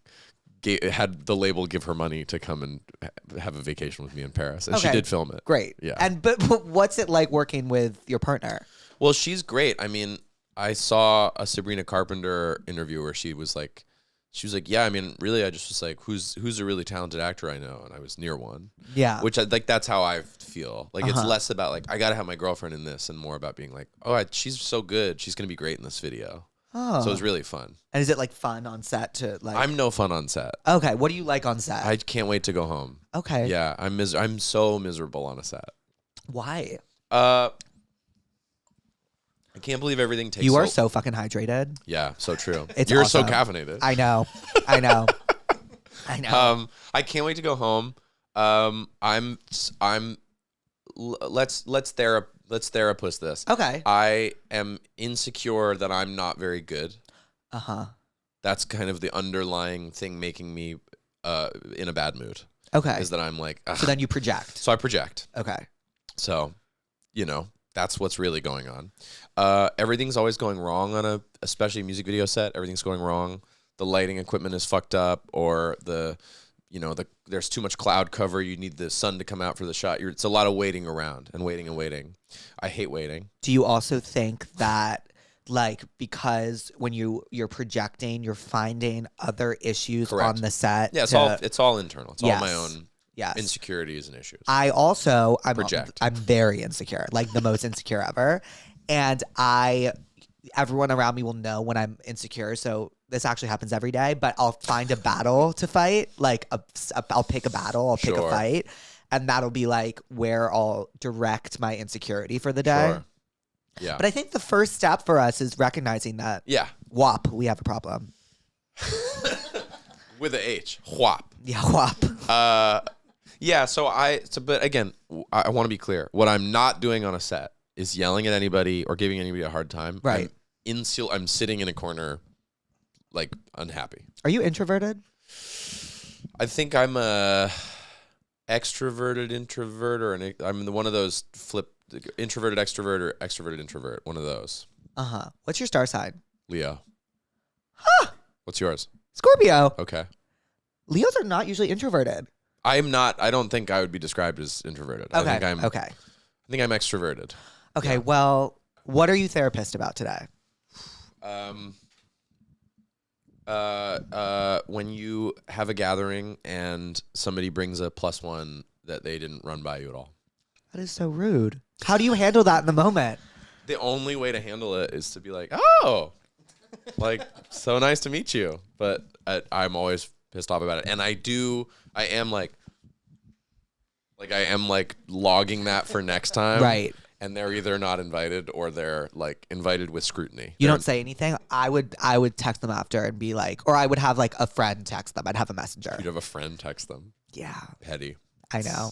Speaker 3: had the label give her money to come and have a vacation with me in Paris, and she did film it.
Speaker 2: Great.
Speaker 3: Yeah.
Speaker 2: And but what's it like working with your partner?
Speaker 3: Well, she's great. I mean, I saw a Sabrina Carpenter interview where she was like, yeah, I mean, really, I just was like, who's a really talented actor I know? And I was near one. Yeah. Which that's how I feel. Like, it's less about like, I got to have my girlfriend in this and more about being like, she's so good. She's going to be great in this video. Oh. So it was really fun.
Speaker 2: And is it like fun on set to like?
Speaker 3: I'm no fun on set.
Speaker 2: Okay. What do you like on set?
Speaker 3: I can't wait to go home.
Speaker 2: Okay.
Speaker 3: Yeah. I'm so miserable on a set.
Speaker 2: Why?
Speaker 3: I can't believe everything takes.
Speaker 2: You are so fucking hydrated.
Speaker 3: Yeah, so true.
Speaker 2: You're
Speaker 3: awesome. So caffeinated.
Speaker 2: I know. I know.
Speaker 3: I can't wait to go home. Let's Therapuss this.
Speaker 2: Okay.
Speaker 3: I am insecure that I'm not very good. That's kind of the underlying thing making me in a bad mood.
Speaker 2: Okay.
Speaker 3: Is that I'm like. Ugh.
Speaker 2: So then you project.
Speaker 3: So I project.
Speaker 2: Okay.
Speaker 3: So, that's what's really going on. Everything's always going wrong on especially music video set. Everything's going wrong. The lighting equipment is fucked up, or there's too much cloud cover. You need the sun to come out for the shot. It's a lot of waiting around and waiting and waiting. I hate waiting.
Speaker 2: Do you also think that like because when you're projecting, you're finding other issues
Speaker 3: Correct.
Speaker 2: On the set?
Speaker 3: Yeah, it's all internal. It's all my own insecurities and issues.
Speaker 2: I'm very insecure, like the most insecure ever. And everyone around me will know when I'm insecure. So this actually happens every day, but I'll find a battle to fight. Like I'll pick a battle, I'll pick a fight. And that'll be like where I'll direct my insecurity for the day.
Speaker 3: Sure. Yeah.
Speaker 2: But I think the first step for us is recognizing that.
Speaker 3: Yeah.
Speaker 2: WAP, we have a problem.
Speaker 3: With a H. WAP.
Speaker 2: Yeah, WAP.
Speaker 3: Yeah, but again, I want to be clear. What I'm not doing on a set is yelling at anybody or giving anybody a hard time.
Speaker 2: Right.
Speaker 3: I'm sitting in a corner, like, unhappy.
Speaker 2: Are you introverted?
Speaker 3: I think I'm a extroverted introvert, or I'm one of those introverted extrovert or extroverted introvert, one of those.
Speaker 2: What's your star sign?
Speaker 3: Leo.
Speaker 2: Huh.
Speaker 3: What's yours?
Speaker 2: Scorpio.
Speaker 3: Okay.
Speaker 2: Leos are not usually introverted.
Speaker 3: I'm not. I don't think I would be described as introverted.
Speaker 2: Okay.
Speaker 3: I think I'm extroverted.
Speaker 2: Okay. Yeah. Well, what are you therapist about today?
Speaker 3: When you have a gathering and somebody brings a +1 that they didn't run by you at all.
Speaker 2: That is so rude. How do you handle that in the moment?
Speaker 3: The only way to handle it is to be like, oh, like, so nice to meet you. But I'm always pissed off about it. And I am logging that for next time.
Speaker 2: Right.
Speaker 3: And they're either not invited or they're like invited with scrutiny.
Speaker 2: You don't say anything? I would text them after and be like, or I would have like a friend text them. I'd have a messenger.
Speaker 3: You'd have a friend text them.
Speaker 2: Yeah.
Speaker 3: Petty.
Speaker 2: I know.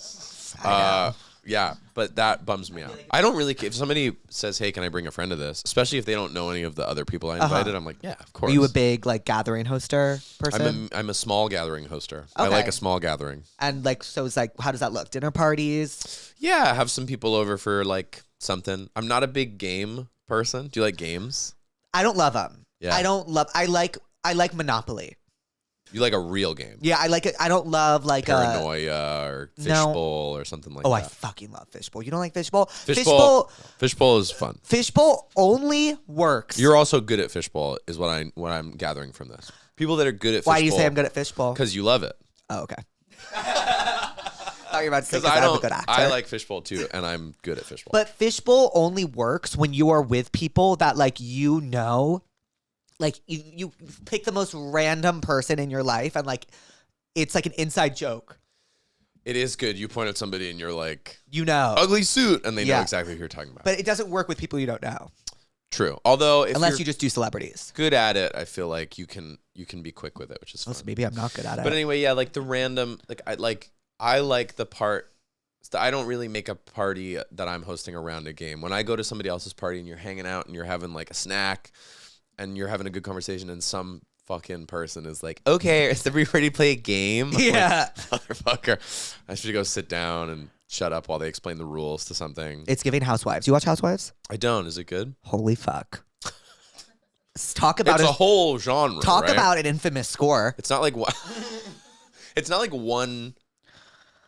Speaker 3: Yeah, but that bums me out. I don't really care. If somebody says, hey, can I bring a friend to this? Especially if they don't know any of the other people I invited, I'm like, yeah, of course.
Speaker 2: Are you a big like gathering hoster person?
Speaker 3: I'm a small gathering hoster.
Speaker 2: Okay.
Speaker 3: I like a small gathering.
Speaker 2: And like, so it's like, how does that look? Dinner parties?
Speaker 3: Yeah, have some people over for like something. I'm not a big game person. Do you like games?
Speaker 2: I don't love them.
Speaker 3: Yeah.
Speaker 2: I like Monopoly.
Speaker 3: You like a real game?
Speaker 2: Yeah, I like it. I don't love like
Speaker 3: Paranoia or Fishbowl or something like that.
Speaker 2: Oh, I fucking love Fishbowl. You don't like Fishbowl?
Speaker 3: Fishbowl is fun.
Speaker 2: Fishbowl only works.
Speaker 3: You're also good at Fishbowl, is what I'm gathering from this. People that are good at Fishbowl.
Speaker 2: Why do you say I'm good at Fishbowl?
Speaker 3: Because you love it.
Speaker 2: Oh, okay. I thought you were about to say
Speaker 3: because
Speaker 2: I'm a good actor.
Speaker 3: I like Fishbowl too, and I'm good at Fishbowl.
Speaker 2: But Fishbowl only works when you are with people that like like you pick the most random person in your life and like it's like an inside joke.
Speaker 3: It is good. You point at somebody and you're like,
Speaker 2: You know.
Speaker 3: ugly suit, and they know
Speaker 2: Yeah.
Speaker 3: exactly who you're talking about.
Speaker 2: But it doesn't work with people you don't know.
Speaker 3: True. Although if
Speaker 2: Unless
Speaker 3: you're
Speaker 2: you just do celebrities.
Speaker 3: good at it, I feel like you can be quick with it, which is fun.
Speaker 2: Also, maybe I'm not good at it.
Speaker 3: But anyway, yeah, like the random, I like the part. I don't really make a party that I'm hosting around a game. When I go to somebody else's party and you're hanging out and you're having like a snack and you're having a good conversation and some fucking person is like, okay, is everybody ready to play a game? I'm
Speaker 2: Yeah.
Speaker 3: like, motherfucker, I should go sit down and shut up while they explain the rules to something.
Speaker 2: It's giving Housewives. You watch Housewives?
Speaker 3: I don't. Is it good?
Speaker 2: Holy fuck. Talk about
Speaker 3: It's a whole genre.
Speaker 2: Talk
Speaker 3: right?
Speaker 2: about an infamous score.
Speaker 3: It's not like it's not like one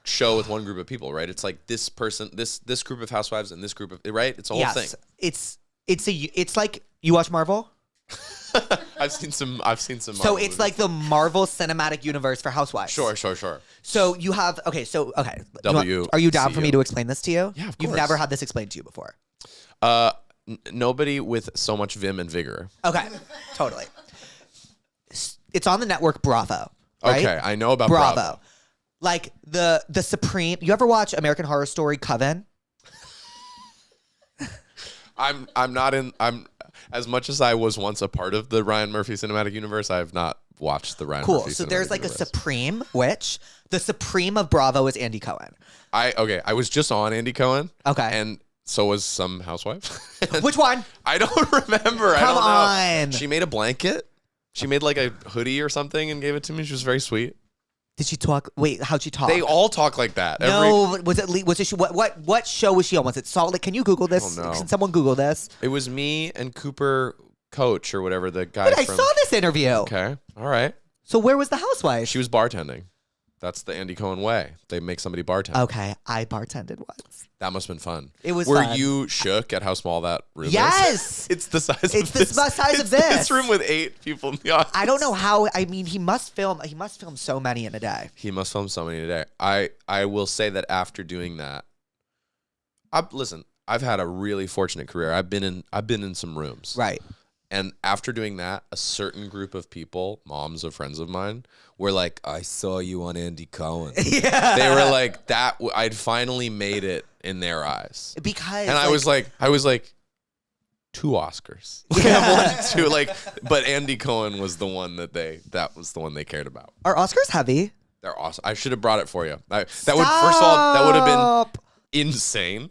Speaker 3: show with one group of people, right? It's like this person, this group of housewives and this group of, right? It's a whole thing.
Speaker 2: It's like, you watch Marvel?
Speaker 3: I've seen some
Speaker 2: So
Speaker 3: Marvel
Speaker 2: it's
Speaker 3: movies.
Speaker 2: like the Marvel Cinematic Universe for Housewives.
Speaker 3: Sure.
Speaker 2: So you have, okay.
Speaker 3: W.
Speaker 2: Are you down for me
Speaker 3: CEO.
Speaker 2: to explain this to you?
Speaker 3: Yeah, of
Speaker 2: You've
Speaker 3: course.
Speaker 2: never had this explained to you before.
Speaker 3: Nobody with so much vim and vigor.
Speaker 2: Okay, totally. It's on the network Bravo. Right?
Speaker 3: Okay, I know about
Speaker 2: Bravo. Like the Supreme. You ever watch American Horror Story Coven?
Speaker 3: I'm as much as I was once a part of the Ryan Murphy Cinematic Universe, I have not watched the Ryan
Speaker 2: Cool.
Speaker 3: Murphy
Speaker 2: So
Speaker 3: Cinematic
Speaker 2: there's like
Speaker 3: Universe.
Speaker 2: a Supreme witch. The Supreme of Bravo is Andy Cohen.
Speaker 3: I was just on Andy Cohen.
Speaker 2: Okay.
Speaker 3: And so was some housewife.
Speaker 2: Which one?
Speaker 3: I don't remember. I
Speaker 2: Come
Speaker 3: don't know.
Speaker 2: on.
Speaker 3: She made a blanket. She made like a hoodie or something and gave it to me. She was very sweet.
Speaker 2: Did she talk? Wait, how'd she talk?
Speaker 3: They all talk like that.
Speaker 2: No, was it what show was she on? Was it Salt Lake? Can you Google this?
Speaker 3: Oh, no.
Speaker 2: Can someone Google this?
Speaker 3: It was me and Cooper Coach or whatever, the guy
Speaker 2: But I
Speaker 3: from...
Speaker 2: saw this interview.
Speaker 3: Okay. All right.
Speaker 2: So where was the housewife?
Speaker 3: She was bartending. That's the Andy Cohen way. They make somebody bartend.
Speaker 2: Okay, I bartended once.
Speaker 3: That must have been fun.
Speaker 2: It was
Speaker 3: Were
Speaker 2: fun.
Speaker 3: you shook at how small that room is?
Speaker 2: Yes.
Speaker 3: It's the size
Speaker 2: It's
Speaker 3: of
Speaker 2: the
Speaker 3: this.
Speaker 2: size of
Speaker 3: It's
Speaker 2: this.
Speaker 3: This room with 8 people in the audience.
Speaker 2: I don't know how. I mean, he must film so many in a day.
Speaker 3: He must film so many a day. I will say that after doing that, listen, I've had a really fortunate career. I've been in some rooms.
Speaker 2: Right.
Speaker 3: And after doing that, a certain group of people, moms of friends of mine, were like, I saw you on Andy Cohen.
Speaker 2: Yeah.
Speaker 3: They were like, I'd finally made it in their eyes.
Speaker 2: Because
Speaker 3: And I was like, 2 Oscars. Yeah. 1, 2, like, but Andy Cohen was the one that was the one they cared about.
Speaker 2: are Oscars heavy?
Speaker 3: They're awesome. I should have brought it for you. First of all, that would have been
Speaker 2: Stop.
Speaker 3: insane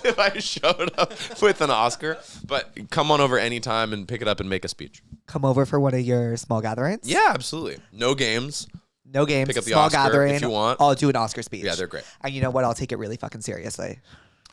Speaker 3: if I showed up with an Oscar. But come on over anytime and pick it up and make a speech.
Speaker 2: Come over for one of your small gatherings.
Speaker 3: Yeah, absolutely. No games.
Speaker 2: No games.
Speaker 3: Pick up the
Speaker 2: small
Speaker 3: Oscar
Speaker 2: gathering.
Speaker 3: if you want.
Speaker 2: I'll do an Oscar speech.
Speaker 3: Yeah, they're great.
Speaker 2: And you know what? I'll take it really fucking seriously.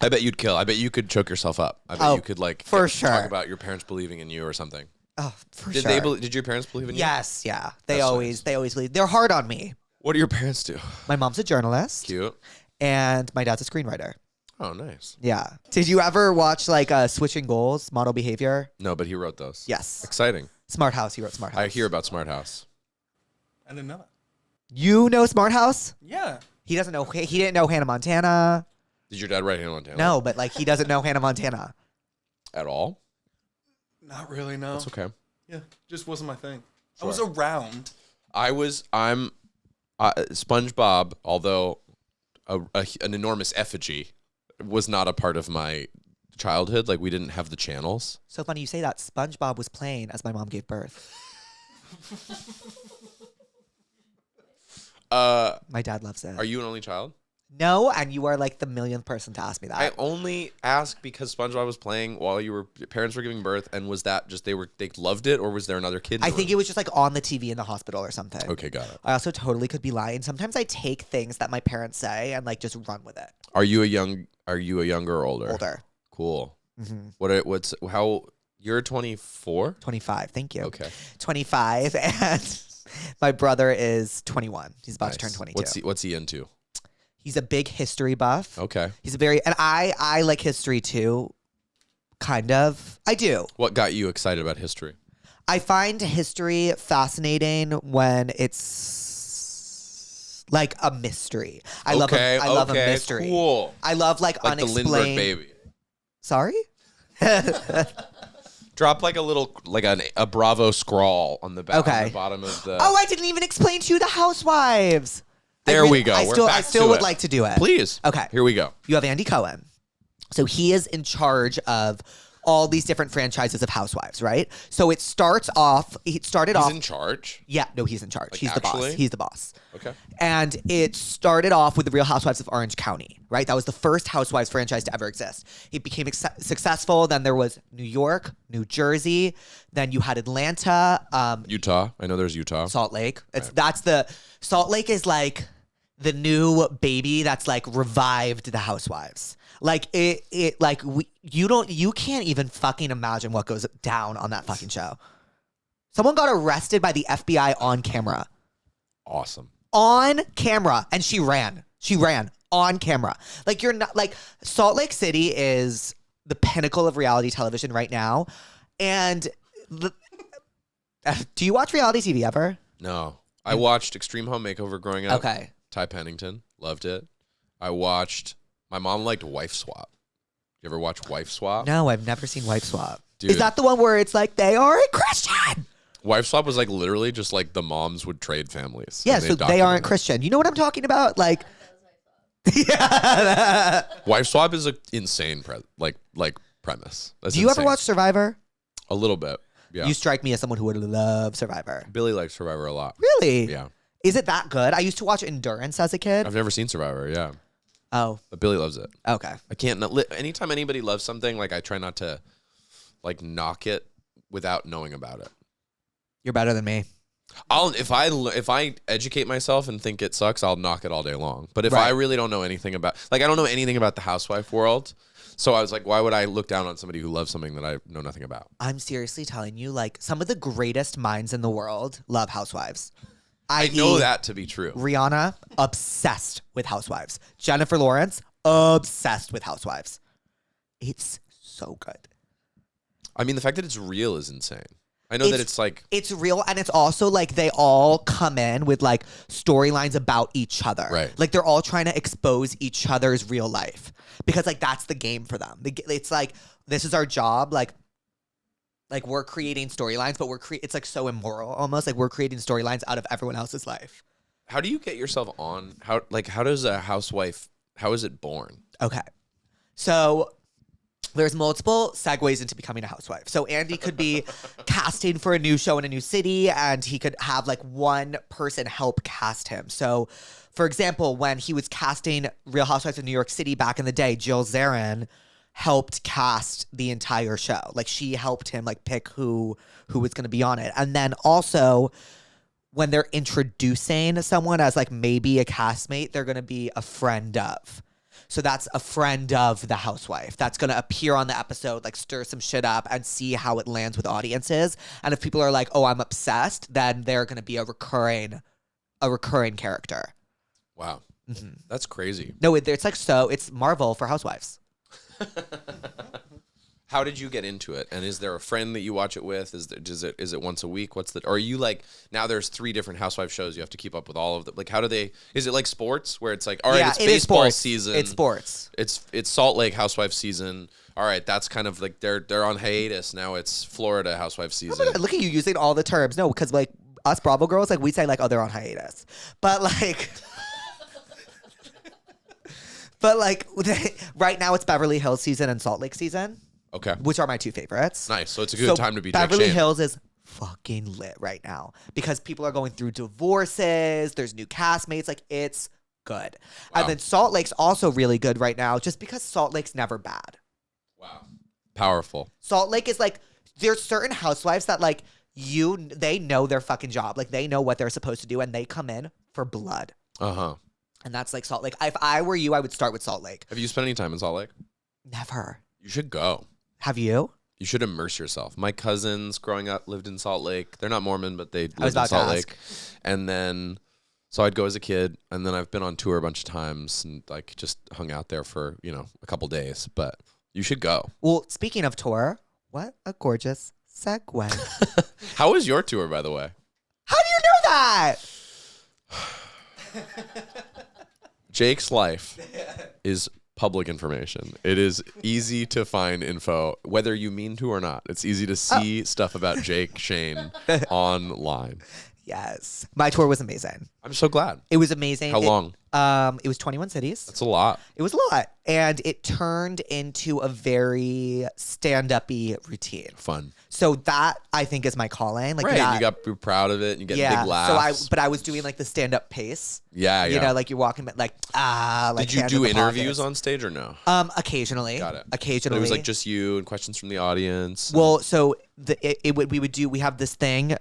Speaker 3: I bet you'd kill. I bet you could choke yourself up. I bet you could
Speaker 2: for sure.
Speaker 3: talk about your parents believing in you or something.
Speaker 2: Oh, for
Speaker 3: Did
Speaker 2: sure.
Speaker 3: Did your parents believe in you?
Speaker 2: Yes. Yeah. They
Speaker 3: That's
Speaker 2: always believe. They're hard on me.
Speaker 3: What do your parents do?
Speaker 2: My mom's a journalist.
Speaker 3: Cute.
Speaker 2: And my dad's a screenwriter.
Speaker 3: Oh, nice.
Speaker 2: Yeah. Did you ever watch like Switching Goals, Model Behavior?
Speaker 3: No, but he wrote those.
Speaker 2: Yes.
Speaker 3: Exciting.
Speaker 2: Smart House. He wrote Smart House.
Speaker 3: I hear about Smart House.
Speaker 4: I didn't know that.
Speaker 2: You know Smart House?
Speaker 4: Yeah.
Speaker 2: He doesn't know. He didn't know Hannah Montana.
Speaker 3: Did your dad write Hannah Montana?
Speaker 2: No, but like he doesn't know Hannah Montana.
Speaker 3: At all?
Speaker 4: Not really, no.
Speaker 3: That's okay.
Speaker 4: Yeah, just wasn't my thing.
Speaker 3: Sure.
Speaker 4: I was around.
Speaker 3: I'm SpongeBob, although an enormous effigy, was not a part of my childhood. Like, we didn't have the channels.
Speaker 2: So funny you say that. SpongeBob was playing as my mom gave birth. My dad loves it.
Speaker 3: Are you an only child?
Speaker 2: No, and you are like the millionth person to ask me that.
Speaker 3: I only ask because SpongeBob was playing while your parents were giving birth, and was that just they loved it, or was there another kid?
Speaker 2: I think it was just like on the TV in the hospital or something.
Speaker 3: Okay, got it.
Speaker 2: I also totally could be lying. Sometimes I take things that my parents say and like just run with it.
Speaker 3: Are you a younger or older?
Speaker 2: Older.
Speaker 3: Cool.
Speaker 2: Mm-hmm.
Speaker 3: How you're 24?
Speaker 2: 25. Thank you.
Speaker 3: Okay.
Speaker 2: 25, and my brother is 21. He's about to turn
Speaker 3: Nice.
Speaker 2: 22.
Speaker 3: What's he into?
Speaker 2: He's a big history buff.
Speaker 3: Okay.
Speaker 2: He's and I like history too. Kind of. I do.
Speaker 3: What got you excited about history?
Speaker 2: I find history fascinating when it's like a mystery. I love a mystery.
Speaker 3: Cool.
Speaker 2: I love like
Speaker 3: Like
Speaker 2: unexplained.
Speaker 3: the Lindbergh baby.
Speaker 2: Sorry?
Speaker 3: Drop like a little, like a Bravo scrawl on the back, on the bottom of the.
Speaker 2: Oh, I didn't even explain to you the Housewives.
Speaker 3: There we go.
Speaker 2: I
Speaker 3: We're
Speaker 2: still,
Speaker 3: back
Speaker 2: I still
Speaker 3: to
Speaker 2: would
Speaker 3: it.
Speaker 2: like to do it.
Speaker 3: Please.
Speaker 2: Okay.
Speaker 3: Here we go.
Speaker 2: You have Andy Cohen. So he is in charge of all these different franchises of Housewives, right? So it started off.
Speaker 3: He's in charge.
Speaker 2: Yeah, no, he's in charge.
Speaker 3: Like,
Speaker 2: He's the boss.
Speaker 3: actually?
Speaker 2: He's the boss.
Speaker 3: Okay.
Speaker 2: And it started off with the Real Housewives of Orange County, right? That was the first Housewives franchise to ever exist. It became successful. Then there was New York, New Jersey. Then you had Atlanta,
Speaker 3: Utah. I know there's Utah.
Speaker 2: Salt Lake. Salt Lake is like the new baby that's like revived the Housewives. Like you can't even fucking imagine what goes down on that fucking show. Someone got arrested by the FBI on camera.
Speaker 3: Awesome.
Speaker 2: On camera, and she ran on camera. Like, you're not like, Salt Lake City is the pinnacle of reality television right now. And do you watch reality TV ever?
Speaker 3: No. I watched Extreme Home Makeover growing up.
Speaker 2: Okay.
Speaker 3: Ty Pennington. Loved it. My mom liked Wife Swap. You ever watch Wife Swap?
Speaker 2: No, I've never seen Wife Swap.
Speaker 3: Dude.
Speaker 2: Is that the one where it's like they aren't Christian?
Speaker 3: Wife Swap was like literally just like the moms would trade families.
Speaker 2: Yeah,
Speaker 3: and
Speaker 2: so they
Speaker 3: documented
Speaker 2: aren't
Speaker 3: it.
Speaker 2: Christian. You know what I'm talking about? Like, yeah.
Speaker 3: Wife Swap is an insane premise. That's
Speaker 2: Do you ever
Speaker 3: insane.
Speaker 2: watch Survivor?
Speaker 3: A little bit. Yeah.
Speaker 2: You strike me as someone who would love Survivor.
Speaker 3: Billy likes Survivor a lot.
Speaker 2: Really?
Speaker 3: Yeah.
Speaker 2: Is it that good? I used to watch Endurance as a kid.
Speaker 3: I've never seen Survivor. Yeah.
Speaker 2: Oh,
Speaker 3: But Billy loves it.
Speaker 2: okay.
Speaker 3: I can't. Anytime anybody loves something, like I try not to, like, knock it without knowing about it.
Speaker 2: You're better than me.
Speaker 3: If I educate myself and think it sucks, I'll knock it all day long. But if
Speaker 2: Right.
Speaker 3: I really don't know anything about, like, I don't know anything about the housewife world, so I was like, why would I look down on somebody who loves something that I know nothing about?
Speaker 2: I'm seriously telling you, like, some of the greatest minds in the world love Housewives.
Speaker 3: I know that to be true.
Speaker 2: Rihanna, obsessed with Housewives. Jennifer Lawrence, obsessed with Housewives. It's so good.
Speaker 3: I mean, the fact that it's real is insane. I know that it's like,
Speaker 2: It's real, and it's also like they all come in with like storylines about each other.
Speaker 3: Right.
Speaker 2: Like they're all trying to expose each other's real life because like that's the game for them. It's like, this is our job. Like we're creating storylines, but it's like so immoral almost. Like we're creating storylines out of everyone else's life.
Speaker 3: how do you get yourself on? How does a housewife? How is it born?
Speaker 2: Okay. So there's multiple segues into becoming a housewife. So Andy could be casting for a new show in a new city, and he could have like one person help cast him. So, for example, when he was casting Real Housewives of New York City back in the day, Jill Zarin helped cast the entire show. Like she helped him like pick who was going to be on it. And then also when they're introducing someone as like maybe a castmate, they're going to be a friend of. So that's a friend of the housewife that's going to appear on the episode, like stir some shit up and see how it lands with audiences. And if people are like, "Oh, I'm obsessed," then they're going to be a recurring character.
Speaker 3: Wow, that's crazy.
Speaker 2: No, it's like it's Marvel for housewives.
Speaker 3: How did you get into it? And is there a friend that you watch it with? Is it once a week? Or are you like, now there's 3 different housewife shows, you have to keep up with all of them? Like, is it like sports where it's like, all right,
Speaker 2: Yeah,
Speaker 3: it's
Speaker 2: it is
Speaker 3: baseball
Speaker 2: sports.
Speaker 3: season.
Speaker 2: It's sports.
Speaker 3: It's Salt Lake housewife season. All right, that's kind of like they're on hiatus. Now it's Florida housewife season.
Speaker 2: Look at you using all the terms. No, because like us Bravo girls, like we say like, oh, they're on hiatus. But like right now it's Beverly Hills season and Salt Lake season,
Speaker 3: Okay.
Speaker 2: which are my 2 favorites.
Speaker 3: Nice. So it's a good time to be Jake
Speaker 2: Beverly
Speaker 3: Shane.
Speaker 2: Hills is fucking lit right now because people are going through divorces. There's new castmates. Like it's good.
Speaker 3: Wow.
Speaker 2: And then Salt Lake's also really good right now just because Salt Lake's never bad.
Speaker 3: Wow. Powerful.
Speaker 2: Salt Lake is like, there's certain housewives that like they know their fucking job. Like they know what they're supposed to do and they come in for blood.
Speaker 3: Uh-huh.
Speaker 2: And that's like Salt Lake. If I were you, I would start with Salt Lake.
Speaker 3: Have you spent any time in Salt Lake?
Speaker 2: Never.
Speaker 3: You should go.
Speaker 2: Have you?
Speaker 3: You should immerse yourself. My cousins growing up lived in Salt Lake. They're not Mormon, but they
Speaker 2: I was
Speaker 3: lived in
Speaker 2: about to
Speaker 3: Salt
Speaker 2: ask.
Speaker 3: Lake. And then, so I'd go as a kid, and then I've been on tour a bunch of times and like just hung out there for, a couple days. But you should go.
Speaker 2: Well, speaking of tour, what a gorgeous segue.
Speaker 3: How was your tour, by the way?
Speaker 2: How do you know that?
Speaker 3: Jake's life is public information. It is easy to find info, whether you mean to or not. It's easy to see stuff about Jake Shane online.
Speaker 2: Yes. My tour was amazing.
Speaker 3: I'm so glad.
Speaker 2: It was amazing.
Speaker 3: How long?
Speaker 2: It was 21 cities.
Speaker 3: That's a lot.
Speaker 2: It was a lot. And it turned into a very stand-up-y routine.
Speaker 3: Fun.
Speaker 2: So that, I think, is my calling. Like
Speaker 3: Right.
Speaker 2: that,
Speaker 3: You're proud of it and you get
Speaker 2: yeah.
Speaker 3: big laughs.
Speaker 2: But I was doing like the stand-up pace.
Speaker 3: Yeah,
Speaker 2: You
Speaker 3: yeah.
Speaker 2: know, like you're walking, like, like
Speaker 3: Did you
Speaker 2: hands
Speaker 3: do
Speaker 2: in the
Speaker 3: interviews
Speaker 2: pockets.
Speaker 3: on stage or no?
Speaker 2: Occasionally.
Speaker 3: Got it.
Speaker 2: Occasionally.
Speaker 3: But it was like just you and questions from the audience.
Speaker 2: Well, so we have this thing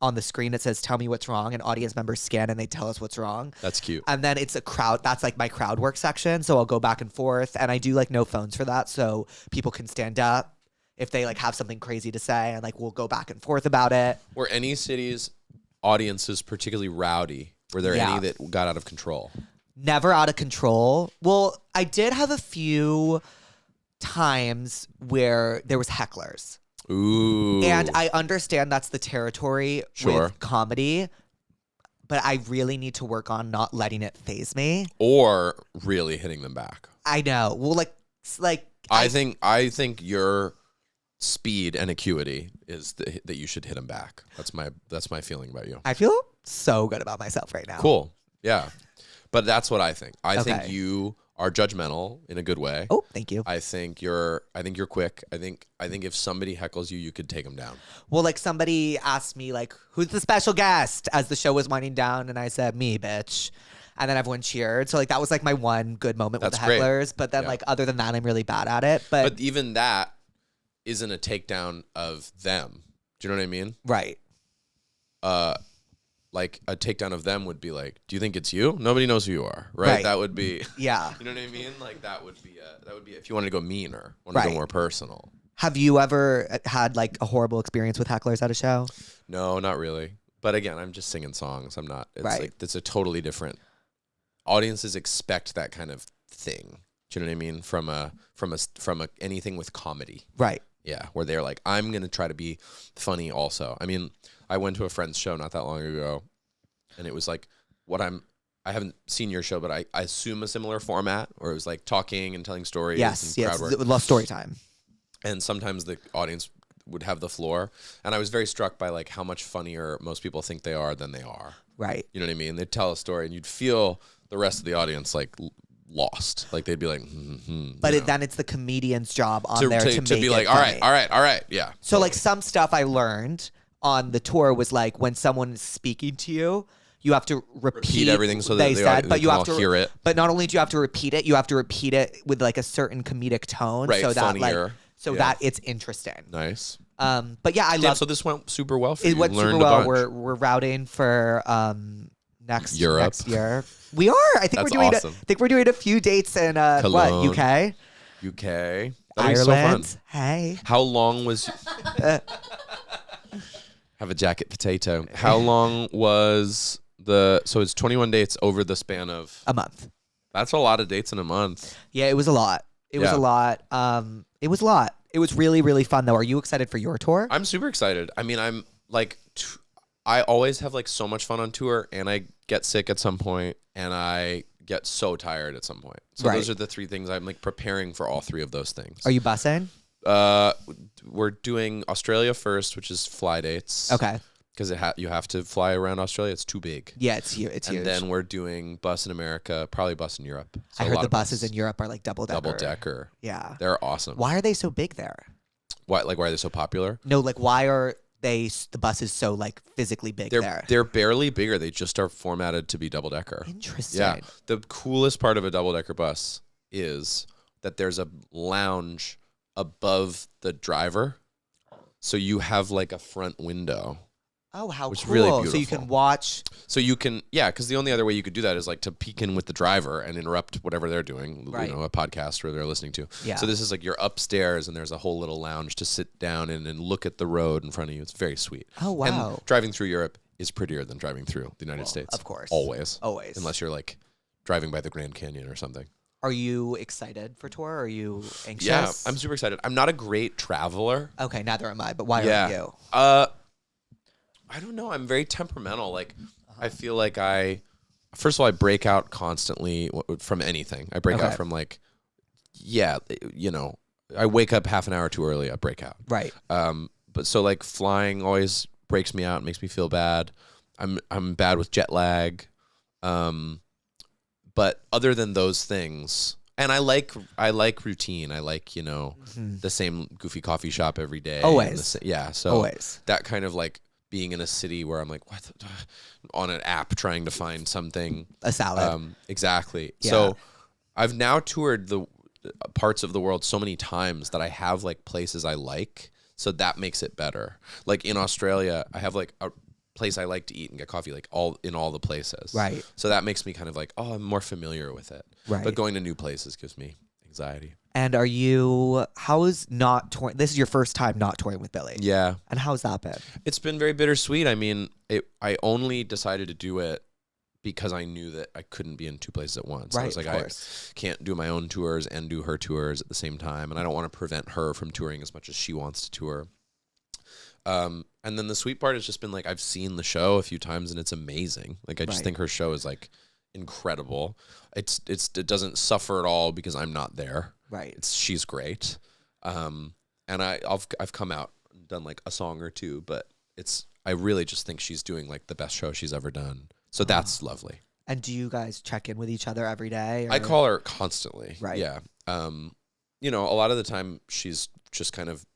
Speaker 2: on the screen that says "Tell me what's wrong," and audience members scan and they tell us what's wrong.
Speaker 3: That's cute.
Speaker 2: And then it's a crowd. That's like my crowd work section. So I'll go back and forth, and I do like no phones for that, so people can stand up if they like have something crazy to say, and like we'll go back and forth about it.
Speaker 3: Were any cities' audiences particularly rowdy? Were there
Speaker 2: Yeah.
Speaker 3: any that got out of control?
Speaker 2: Never out of control. Well, I did have a few times where there was hecklers.
Speaker 3: Ooh.
Speaker 2: And I understand that's the territory
Speaker 3: Sure.
Speaker 2: with comedy, but I really need to work on not letting it phase me.
Speaker 3: Or really hitting them back.
Speaker 2: I know. Well,
Speaker 3: I think your speed and acuity is that you should hit them back. That's my feeling about you.
Speaker 2: I feel so good about myself right now.
Speaker 3: Cool. Yeah. But that's what I think. I think
Speaker 2: Okay.
Speaker 3: you are judgmental in a good way.
Speaker 2: Oh, thank you.
Speaker 3: I think you're quick. I think if somebody heckles you, you could take them down.
Speaker 2: Well, like somebody asked me, like, who's the special guest as the show was winding down, and I said, me, bitch. And then everyone cheered. So like that was like my one good moment with
Speaker 3: That's
Speaker 2: the
Speaker 3: great.
Speaker 2: hecklers. But then
Speaker 3: Yeah.
Speaker 2: like other than that, I'm really bad at it. But,
Speaker 3: But even that isn't a takedown of them. Do you know what I mean?
Speaker 2: right.
Speaker 3: Like a takedown of them would be like, do you think it's you? Nobody knows who you are, right?
Speaker 2: Right.
Speaker 3: That would be,
Speaker 2: Yeah.
Speaker 3: you know what I mean? Like that would be if you wanted to go meaner, wanted to
Speaker 2: Right.
Speaker 3: go more personal.
Speaker 2: Have you ever had like a horrible experience with hecklers at a show?
Speaker 3: No, not really. But again, I'm just singing songs. I'm not. It's
Speaker 2: Right.
Speaker 3: like it's a totally different. Audiences expect that kind of thing. Do you know what I mean? From anything with comedy.
Speaker 2: Right.
Speaker 3: Yeah, where they're like, I'm gonna try to be funny also. I mean, I went to a friend's show not that long ago, and it was like I haven't seen your show, but I assume a similar format where it was like talking and telling stories
Speaker 2: Yes.
Speaker 3: and
Speaker 2: Yes.
Speaker 3: crowd work.
Speaker 2: Love story time.
Speaker 3: And sometimes the audience would have the floor, and I was very struck by like how much funnier most people think they are than they are.
Speaker 2: Right.
Speaker 3: You know what I mean? They'd tell a story, and you'd feel the rest of the audience like lost. Like they'd be like,
Speaker 2: But
Speaker 3: you know.
Speaker 2: then it's the comedian's job on there to make
Speaker 3: be like,
Speaker 2: it
Speaker 3: all
Speaker 2: funny.
Speaker 3: right, yeah.
Speaker 2: So like some stuff I learned on the tour was like when someone is speaking to you, you have to repeat
Speaker 3: everything so that
Speaker 2: they
Speaker 3: they
Speaker 2: said, but
Speaker 3: can
Speaker 2: you have
Speaker 3: all
Speaker 2: to
Speaker 3: hear it.
Speaker 2: But not only do you have to repeat it, you have to repeat it with like a certain comedic tone,
Speaker 3: Right,
Speaker 2: so that
Speaker 3: funnier.
Speaker 2: like so
Speaker 3: Yeah.
Speaker 2: that it's interesting.
Speaker 3: Nice.
Speaker 2: But yeah, I
Speaker 3: Damn,
Speaker 2: love
Speaker 3: so this went super well for
Speaker 2: it.
Speaker 3: you.
Speaker 2: Went super
Speaker 3: Learned a
Speaker 2: well.
Speaker 3: bunch.
Speaker 2: We're routing for next
Speaker 3: Europe.
Speaker 2: next year. We are. I think
Speaker 3: That's
Speaker 2: we're doing.
Speaker 3: awesome.
Speaker 2: I think we're doing a few dates in what
Speaker 3: Cologne.
Speaker 2: UK,
Speaker 3: UK. That'd be so fun.
Speaker 2: Ireland. Hey.
Speaker 3: How long was? Have a jacket potato. How long was so it's 21 dates over the span of?
Speaker 2: A month.
Speaker 3: That's a lot of dates in a month.
Speaker 2: Yeah, it was a lot. It was
Speaker 3: Yeah.
Speaker 2: a lot. It was a lot. It was really, really fun though. Are you excited for your tour?
Speaker 3: I'm super excited. I mean, I'm like, I always have like so much fun on tour, and I get sick at some point, and I get so tired at some point. So
Speaker 2: Right.
Speaker 3: those are the three things. I'm like preparing for all three of those things.
Speaker 2: Are you bussing?
Speaker 3: We're doing Australia first, which is fly dates.
Speaker 2: Okay.
Speaker 3: Because you have to fly around Australia. It's too big.
Speaker 2: Yeah, it's huge. It's
Speaker 3: And
Speaker 2: huge.
Speaker 3: then we're doing bus in America, probably bus in Europe. So
Speaker 2: I
Speaker 3: a
Speaker 2: heard
Speaker 3: lot
Speaker 2: the
Speaker 3: of
Speaker 2: buses in Europe are like double
Speaker 3: double-decker.
Speaker 2: Yeah.
Speaker 3: They're awesome.
Speaker 2: Why are they so big there?
Speaker 3: Why are they so popular?
Speaker 2: No, like why are the buses so like physically big there?
Speaker 3: They're barely bigger. They just are formatted to be double-decker.
Speaker 2: Interesting.
Speaker 3: Yeah. The coolest part of a double-decker bus is that there's a lounge above the driver. So you have like a front window.
Speaker 2: Oh, how
Speaker 3: Which is
Speaker 2: cool.
Speaker 3: really
Speaker 2: So you
Speaker 3: beautiful.
Speaker 2: can watch.
Speaker 3: So you can, because the only other way you could do that is like to peek in with the driver and interrupt whatever they're doing,
Speaker 2: Right.
Speaker 3: a podcast where they're listening to.
Speaker 2: Yeah.
Speaker 3: So this is like you're upstairs and there's a whole little lounge to sit down in and look at the road in front of you. It's very sweet.
Speaker 2: Oh, wow.
Speaker 3: And driving through Europe is prettier than driving through the United States.
Speaker 2: of course.
Speaker 3: Always.
Speaker 2: Always.
Speaker 3: Unless you're like driving by the Grand Canyon or something.
Speaker 2: Are you excited for tour? Are you anxious?
Speaker 3: Yeah, I'm super excited. I'm not a great traveler.
Speaker 2: Okay, neither am I. But why
Speaker 3: Yeah.
Speaker 2: are you?
Speaker 3: I don't know. I'm very temperamental. Like, I feel like first of all, I break out constantly from anything. I break out
Speaker 2: Okay.
Speaker 3: from like, I wake up half an hour too early. I break out.
Speaker 2: Right.
Speaker 3: But so like flying always breaks me out, makes me feel bad. I'm bad with jet lag. But other than those things, and I like routine. I like, the same goofy coffee shop every day.
Speaker 2: Always.
Speaker 3: So
Speaker 2: Always.
Speaker 3: that kind of like being in a city where I'm like, on an app trying to find something.
Speaker 2: A salad.
Speaker 3: Exactly.
Speaker 2: Yeah.
Speaker 3: So I've now toured the parts of the world so many times that I have like places I like. So that makes it better. Like in Australia, I have like a place I like to eat and get coffee, like all the places.
Speaker 2: Right.
Speaker 3: So that makes me kind of like, I'm more familiar with it.
Speaker 2: Right.
Speaker 3: But going to new places gives me anxiety.
Speaker 2: And how is not touring? This is your first time not touring with Billy.
Speaker 3: Yeah.
Speaker 2: And how's that been?
Speaker 3: It's been very bittersweet. I mean, I only decided to do it because I knew that I couldn't be in two places at once.
Speaker 2: Right,
Speaker 3: I was like, I can't do my own tours and do her tours at the same time. And I don't want to prevent her from touring as much as she wants to tour. And then the sweet part has just been like, I've seen the show a few times and it's amazing. Like, I just think her show is like incredible. It doesn't suffer at all because I'm not there.
Speaker 2: Right.
Speaker 3: She's great. And I've come out and done like a song or two, but I really just think she's doing like the best show she's ever done. So that's lovely.
Speaker 2: And do you guys check in with each other every day?
Speaker 3: I call her constantly.
Speaker 2: Right.
Speaker 3: Yeah. A lot of the time she's just kind of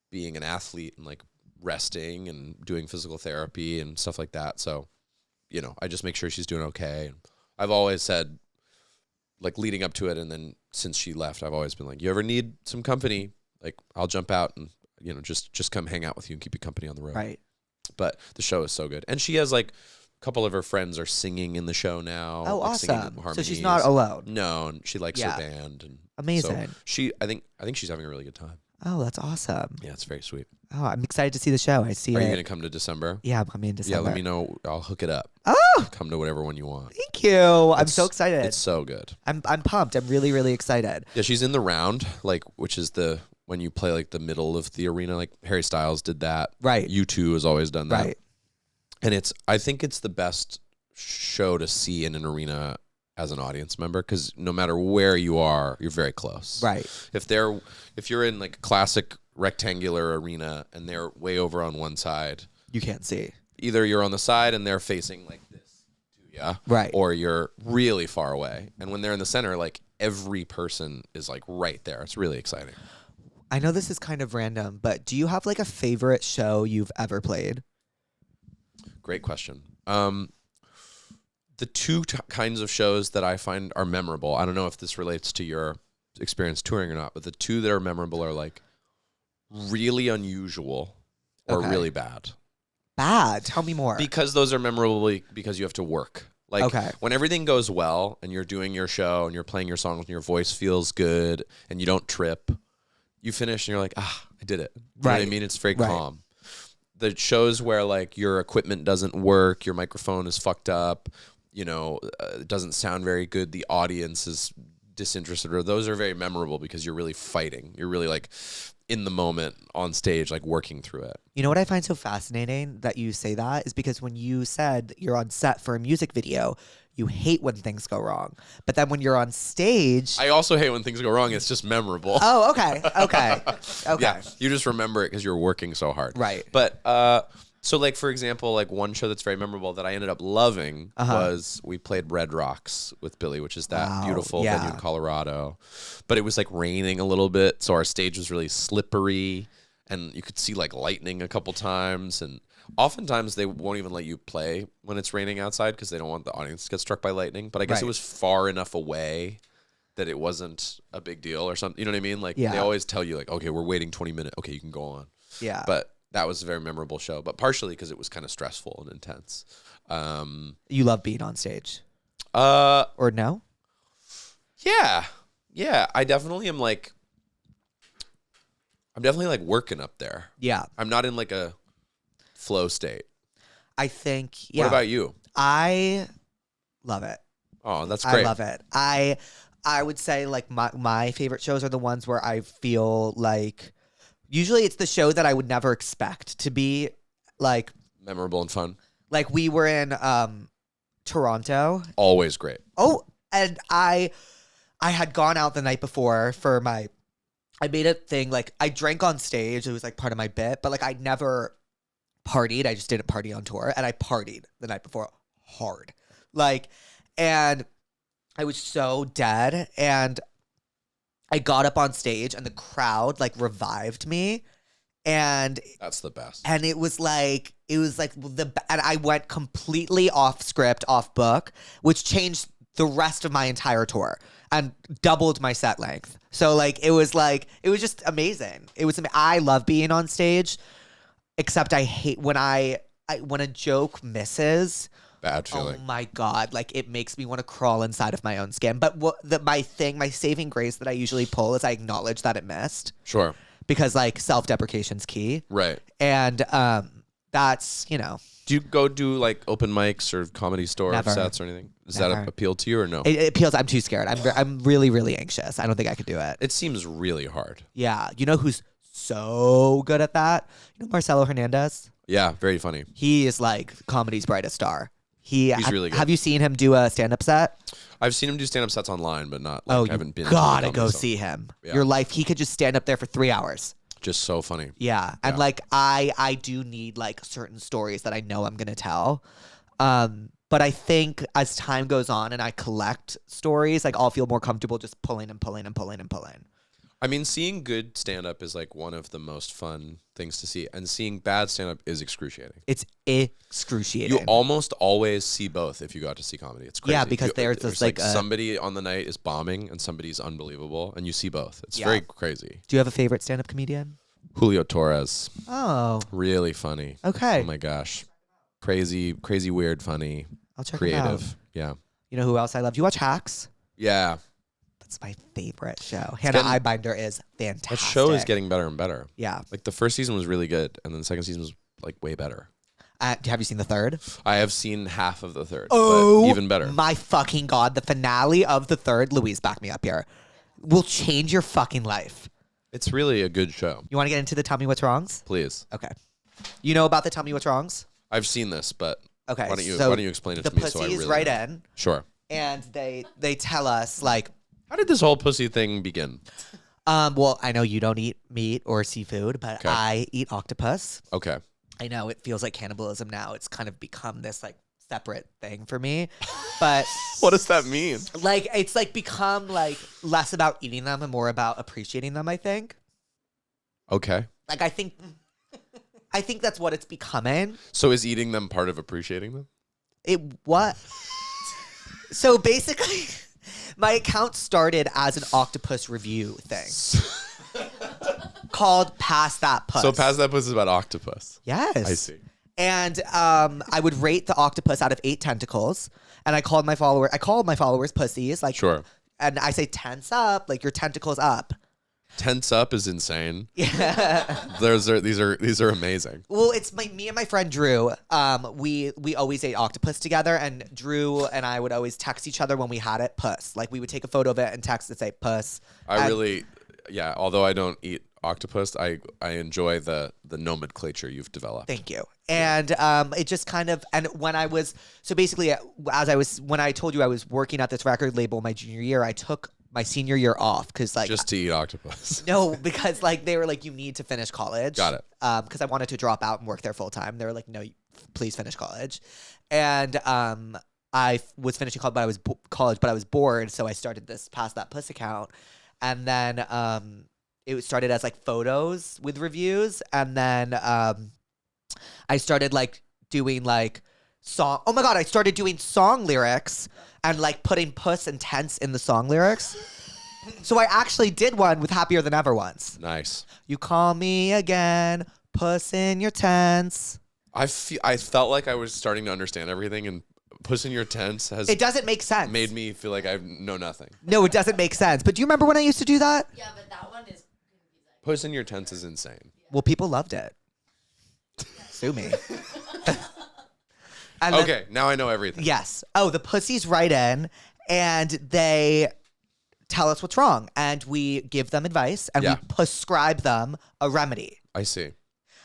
Speaker 3: being an athlete and like resting and doing physical therapy and stuff like that. So, I just make sure she's doing okay. I've always said, like, leading up to it, and then since she left, I've always been like, you ever need some company? Like, I'll jump out and, just come hang out with you and keep you company on the road.
Speaker 2: Right.
Speaker 3: But the show is so good. And she has like a couple of her friends are singing in the show now.
Speaker 2: Oh,
Speaker 3: like, singing
Speaker 2: awesome. So she's not alone.
Speaker 3: No, and she likes her band. And
Speaker 2: amazing.
Speaker 3: So I think she's having a really good time.
Speaker 2: Oh, that's awesome.
Speaker 3: Yeah, it's very sweet.
Speaker 2: Oh, I'm excited to see the show. Are you
Speaker 3: going to come to December?
Speaker 2: Yeah, I'm coming in December.
Speaker 3: Yeah, let me know. I'll hook it up.
Speaker 2: Oh,
Speaker 3: come to whatever one you want.
Speaker 2: Thank you. I'm so excited.
Speaker 3: It's so good.
Speaker 2: I'm pumped. I'm really, really excited.
Speaker 3: Yeah, she's in the round, like, which is when you play like the middle of the arena, like Harry Styles did that.
Speaker 2: Right.
Speaker 3: U2 has always done that.
Speaker 2: Right.
Speaker 3: And I think it's the best show to see in an arena as an audience member, because no matter where you are, you're very close.
Speaker 2: Right.
Speaker 3: If you're in like a classic rectangular arena and they're way over on one side,
Speaker 2: you can't see.
Speaker 3: Either you're on the side and they're facing like this to you,
Speaker 2: right,
Speaker 3: or you're really far away. And when they're in the center, like every person is like right there. It's really exciting.
Speaker 2: I know this is kind of random, but do you have like a favorite show you've ever played?
Speaker 3: Great question. The two kinds of shows that I find are memorable, I don't know if this relates to your experience touring or not, but the two that are memorable are like really unusual or really bad.
Speaker 2: Bad? Tell me more.
Speaker 3: Because those are memorable because you have to work. Like when everything goes well and you're doing your show and you're playing your songs and your voice feels good and you don't trip, you finish and you're like, I did it. You know what I mean? It's very calm. The shows where like your equipment doesn't work, your microphone is fucked up, it doesn't sound very good, the audience is disinterested, or those are very memorable because you're really fighting. You're really like in the moment on stage, like working through it.
Speaker 2: You know what I find so fascinating that you say that is because when you said you're on set for a music video, you hate when things go wrong. But then when you're on stage...
Speaker 3: I also hate when things go wrong. It's just memorable.
Speaker 2: Oh, okay. Okay.
Speaker 3: Yeah, you just remember it because you're working so hard.
Speaker 2: Right.
Speaker 3: But so like, for example, like one show that's very memorable that I ended up loving was we played Red Rocks with Billy, which is that beautiful venue in Colorado. But it was like raining a little bit, so our stage was really slippery and you could see like lightning a couple times, and oftentimes they won't even let you play when it's raining outside because they don't want the audience to get struck by lightning. But I guess it was far enough away that it wasn't a big deal or something. You know what I mean? Like they always tell you like, okay, we're waiting 20 minutes. Okay, you can go on.
Speaker 2: Yeah.
Speaker 3: But that was a very memorable show, but partially because it was kind of stressful and intense.
Speaker 2: You love being on stage?
Speaker 3: Or
Speaker 2: no?
Speaker 3: Yeah. Yeah. I definitely am like, I'm definitely like working up there.
Speaker 2: Yeah.
Speaker 3: I'm not in like a flow state.
Speaker 2: I think,
Speaker 3: What about you?
Speaker 2: I love it.
Speaker 3: Oh, that's great.
Speaker 2: I love it. I would say like my favorite shows are the ones where I feel like, usually it's the show that I would never expect to be like
Speaker 3: memorable and fun.
Speaker 2: Like we were in Toronto.
Speaker 3: Always great.
Speaker 2: Oh, and I had gone out the night before for I made a thing, like I drank on stage. It was like part of my bit, but like I never partied. I just didn't party on tour, and I partied the night before hard. Like, and I was so dead, and I got up on stage, and the crowd like revived me, and
Speaker 3: That's the best.
Speaker 2: and it was like and I went completely off script, off book, which changed the rest of my entire tour and doubled my set length. So like it was just amazing. I love being on stage, except I hate when when a joke misses.
Speaker 3: Bad feeling.
Speaker 2: Oh my God. Like it makes me want to crawl inside of my own skin. But my saving grace that I usually pull is I acknowledge that it missed,
Speaker 3: Sure.
Speaker 2: because like self-deprecation's key.
Speaker 3: Right.
Speaker 2: And that's,
Speaker 3: Do you go do like open mics or comedy store
Speaker 2: Never.
Speaker 3: sets or anything? Does
Speaker 2: Never.
Speaker 3: that appeal to you or no?
Speaker 2: it appeals. I'm too scared. I'm really, really anxious. I don't think I could do it.
Speaker 3: It seems really hard.
Speaker 2: Yeah. You know who's so good at that? You know Marcelo Hernandez?
Speaker 3: Yeah, very funny.
Speaker 2: He is like comedy's brightest star.
Speaker 3: He's really good.
Speaker 2: Have you seen him do a stand-up set?
Speaker 3: I've seen him do stand-up sets online, but not. Like,
Speaker 2: Oh,
Speaker 3: I
Speaker 2: you
Speaker 3: haven't been.
Speaker 2: gotta
Speaker 3: to
Speaker 2: go
Speaker 3: them, so-
Speaker 2: see him.
Speaker 3: Yeah.
Speaker 2: Your life, he could just stand up there for 3 hours.
Speaker 3: Just so funny.
Speaker 2: Yeah. And
Speaker 3: Yeah.
Speaker 2: like I do need like certain stories that I know I'm gonna tell. But I think as time goes on and I collect stories, like I'll feel more comfortable just pulling and pulling and pulling and pulling.
Speaker 3: I mean, seeing good stand-up is like one of the most fun things to see, and seeing bad stand-up is excruciating.
Speaker 2: It's excruciating.
Speaker 3: You almost always see both if you got to see comedy. It's crazy.
Speaker 2: Yeah, because
Speaker 3: You-
Speaker 2: there's this, like,
Speaker 3: somebody on the night is bombing and somebody's unbelievable, and you see both. It's
Speaker 2: Yeah.
Speaker 3: very crazy.
Speaker 2: Do you have a favorite stand-up comedian?
Speaker 3: Julio Torres,
Speaker 2: Oh,
Speaker 3: really funny.
Speaker 2: okay.
Speaker 3: Oh my gosh, crazy, weird, funny,
Speaker 2: I'll check it out.
Speaker 3: creative. Yeah,
Speaker 2: You know who else I love? Do you watch Hacks?
Speaker 3: yeah.
Speaker 2: That's my favorite show. Hannah
Speaker 3: getting-
Speaker 2: Eyebinder is fantastic.
Speaker 3: That show is getting better and better.
Speaker 2: Yeah.
Speaker 3: Like the first season was really good, and then the second season was like way better.
Speaker 2: Have you seen the third?
Speaker 3: I have seen half of the third.
Speaker 2: Oh,
Speaker 3: but even better.
Speaker 2: My fucking God. The finale of the third, Louise, back me up here, will change your fucking life.
Speaker 3: It's really a good show.
Speaker 2: You want to get into the Tell Me What's Wrongs?
Speaker 3: Please,
Speaker 2: Okay. You know about the Tell Me What's Wrongs?
Speaker 3: I've seen this, but
Speaker 2: Okay.
Speaker 3: why don't you explain it
Speaker 2: the
Speaker 3: to me so I
Speaker 2: pussies
Speaker 3: really
Speaker 2: write
Speaker 3: know?
Speaker 2: in,
Speaker 3: Sure.
Speaker 2: and they tell us like,
Speaker 3: How did this whole pussy thing begin?
Speaker 2: well, I know you don't eat meat or seafood, but
Speaker 3: Okay.
Speaker 2: I eat octopus.
Speaker 3: Okay.
Speaker 2: I know it feels like cannibalism now. It's kind of become this like separate thing for me, but
Speaker 3: What does that mean?
Speaker 2: like it's like become like less about eating them and more about appreciating them. I think.
Speaker 3: Okay.
Speaker 2: Like I think that's what it's becoming.
Speaker 3: So is eating them part of appreciating them?
Speaker 2: What? So basically, my account started as an octopus review thing called Pass That Puss.
Speaker 3: So Pass That Puss is about octopus.
Speaker 2: Yes.
Speaker 3: I see.
Speaker 2: And I would rate the octopus out of 8 tentacles, and I called my followers pussies. Like,
Speaker 3: Sure.
Speaker 2: And I say tense up, like your tentacles up.
Speaker 3: Tense up is insane.
Speaker 2: Yeah.
Speaker 3: These are amazing.
Speaker 2: Well, it's me and my friend Drew. We always ate octopus together, and Drew and I would always text each other when we had it, puss. Like we would take a photo of it and text and say puss.
Speaker 3: Yeah, although I don't eat octopus, I enjoy the nomenclature you've developed.
Speaker 2: Thank you. And it just kind of, and when I was, so basically when I told you I was working at this record label my junior year, I took my senior year off because like
Speaker 3: Just to eat octopus.
Speaker 2: no, because like they were like, you need to finish college.
Speaker 3: Got it.
Speaker 2: Because I wanted to drop out and work there full time. They were like, no, please finish college. And I was finishing college, but I was bored, so I started this Pass That Puss account, and then it started as like photos with reviews, and then I started like doing like song. Oh my God, I started doing song lyrics and like putting puss and tense in the song lyrics. So I actually did one with Happier Than Ever once.
Speaker 3: Nice.
Speaker 2: You call me again, puss in your tents.
Speaker 3: I felt like I was starting to understand everything, and Puss in Your Tents has
Speaker 2: It doesn't make sense.
Speaker 3: made me feel like I know nothing.
Speaker 2: No, it doesn't make sense. But do you remember when I used to do that?
Speaker 5: Yeah, but that one is confusing.
Speaker 3: Puss in Your Tents is insane.
Speaker 2: Well, people loved it. Sue me. And then-
Speaker 3: Okay, now I know everything.
Speaker 2: yes. Oh, the pussies write in and they tell us what's wrong. And we give them advice and
Speaker 3: Yeah.
Speaker 2: we prescribe them a remedy.
Speaker 3: I see.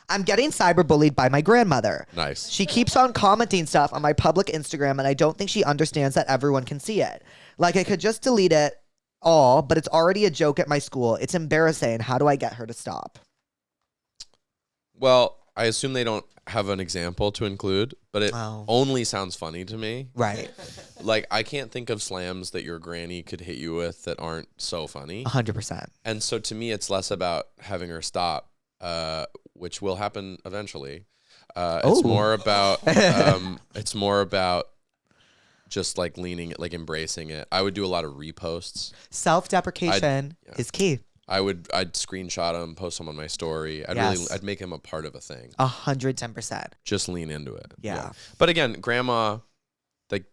Speaker 2: I'm getting cyberbullied by my grandmother.
Speaker 3: Nice.
Speaker 2: She keeps on commenting stuff on my public Instagram, and I don't think she understands that everyone can see it. Like, I could just delete it all, but it's already a joke at my school. It's embarrassing. How do I get her to stop?
Speaker 3: Well, I assume they don't have an example to include, but it
Speaker 2: Oh.
Speaker 3: only sounds funny to me.
Speaker 2: Right.
Speaker 3: Like, I can't think of slams that your granny could hit you with that aren't so funny.
Speaker 2: 100%.
Speaker 3: And so to me, it's less about having her stop, which will happen eventually. It's more about just like leaning, like embracing it. I would do a lot of reposts.
Speaker 2: Self-deprecation is key.
Speaker 3: I'd screenshot him, post him on my story. I'd make him a part of a thing.
Speaker 2: 110%.
Speaker 3: Just lean into it.
Speaker 2: Yeah.
Speaker 3: But again, grandma, like,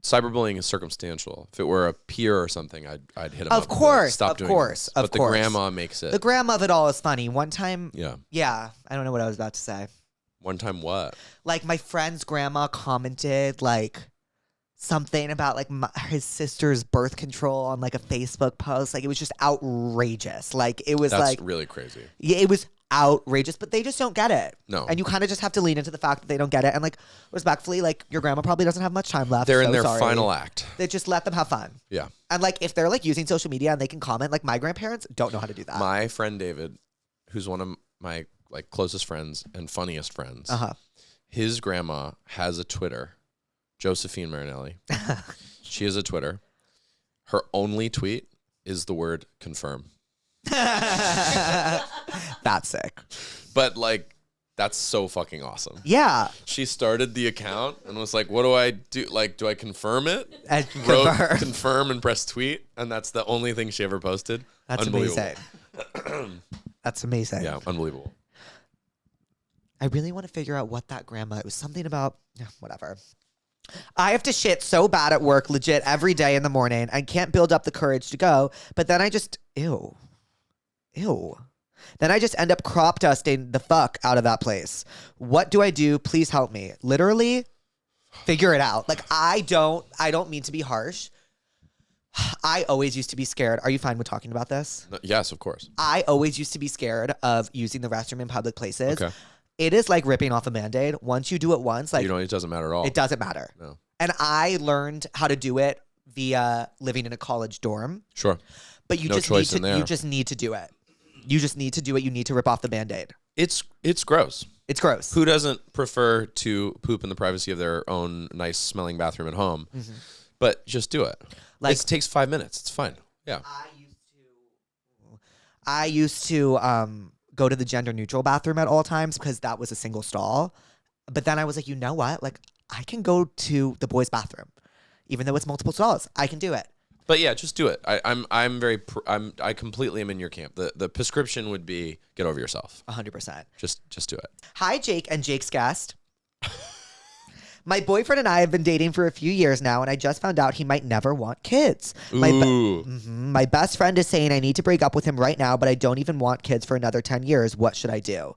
Speaker 3: cyberbullying is circumstantial. If it were a peer or something, I'd hit him up.
Speaker 2: Of course.
Speaker 3: Stop
Speaker 2: Of
Speaker 3: doing
Speaker 2: course.
Speaker 3: this.
Speaker 2: Of
Speaker 3: But the
Speaker 2: course.
Speaker 3: grandma makes it.
Speaker 2: The grandma of it all is funny. One time,
Speaker 3: Yeah.
Speaker 2: I don't know what I was about to say.
Speaker 3: One time what?
Speaker 2: Like my friend's grandma commented like something about like his sister's birth control on like a Facebook post. Like it was just outrageous. Like it was
Speaker 3: That's
Speaker 2: like,
Speaker 3: really crazy.
Speaker 2: yeah, it was outrageous, but they just don't get it.
Speaker 3: No.
Speaker 2: And you kind of just have to lean into the fact that they don't get it. And like respectfully, like your grandma probably doesn't have much time left.
Speaker 3: They're in
Speaker 2: so
Speaker 3: their
Speaker 2: sorry.
Speaker 3: final act.
Speaker 2: They just let them have fun.
Speaker 3: Yeah.
Speaker 2: And like if they're like using social media and they can comment, like my grandparents don't know how to do that.
Speaker 3: My friend David, who's one of my like closest friends and funniest friends, his grandma has a Twitter, Josephine Marinelli. She has a Twitter. Her only tweet is the word confirm.
Speaker 2: That's sick.
Speaker 3: But like, that's so fucking awesome.
Speaker 2: Yeah.
Speaker 3: She started the account and was like, what do I do? Like, do I confirm it?
Speaker 2: And
Speaker 3: Wrote
Speaker 2: confirm.
Speaker 3: confirm and press tweet. And that's the only thing she ever posted.
Speaker 2: That's
Speaker 3: Unbelievable.
Speaker 2: amazing. That's amazing.
Speaker 3: Yeah, unbelievable.
Speaker 2: I really want to figure out what that grandma, it was something about, whatever. I have to shit so bad at work, legit, every day in the morning. I can't build up the courage to go, but then I just, ew. Then I just end up crop dusting the fuck out of that place. What do I do? Please help me. Literally, figure it out. Like, I don't mean to be harsh. I always used to be scared. Are you fine with talking about this?
Speaker 3: No, yes, of course.
Speaker 2: I always used to be scared of using the restroom in public places.
Speaker 3: Okay.
Speaker 2: It is like ripping off a Band-Aid. Once you do it once, like
Speaker 3: It doesn't matter at all.
Speaker 2: it doesn't matter.
Speaker 3: No.
Speaker 2: And I learned how to do it via living in a college dorm.
Speaker 3: Sure.
Speaker 2: But you
Speaker 3: No
Speaker 2: just
Speaker 3: choice
Speaker 2: need
Speaker 3: in
Speaker 2: to
Speaker 3: there.
Speaker 2: you just need to do it. You just need to do it. You need to rip off the Band-Aid.
Speaker 3: It's gross.
Speaker 2: It's gross.
Speaker 3: Who doesn't prefer to poop in the privacy of their own nice smelling bathroom at home?
Speaker 2: Mm-hmm.
Speaker 3: But just do it.
Speaker 2: Like-
Speaker 3: It takes 5 minutes. It's fine. Yeah.
Speaker 2: I used to go to the gender neutral bathroom at all times because that was a single stall. But then I was like, you know what? Like I can go to the boys' bathroom, even though it's multiple stalls. I can do it.
Speaker 3: But yeah, just do it. I completely am in your camp. The prescription would be get over yourself.
Speaker 2: 100%.
Speaker 3: Just do it.
Speaker 2: Hi, Jake and Jake's guest. My boyfriend and I have been dating for a few years now, and I just found out he might never want kids.
Speaker 3: Ooh.
Speaker 2: My best friend is saying I need to break up with him right now, but I don't even want kids for another 10 years. What should I do?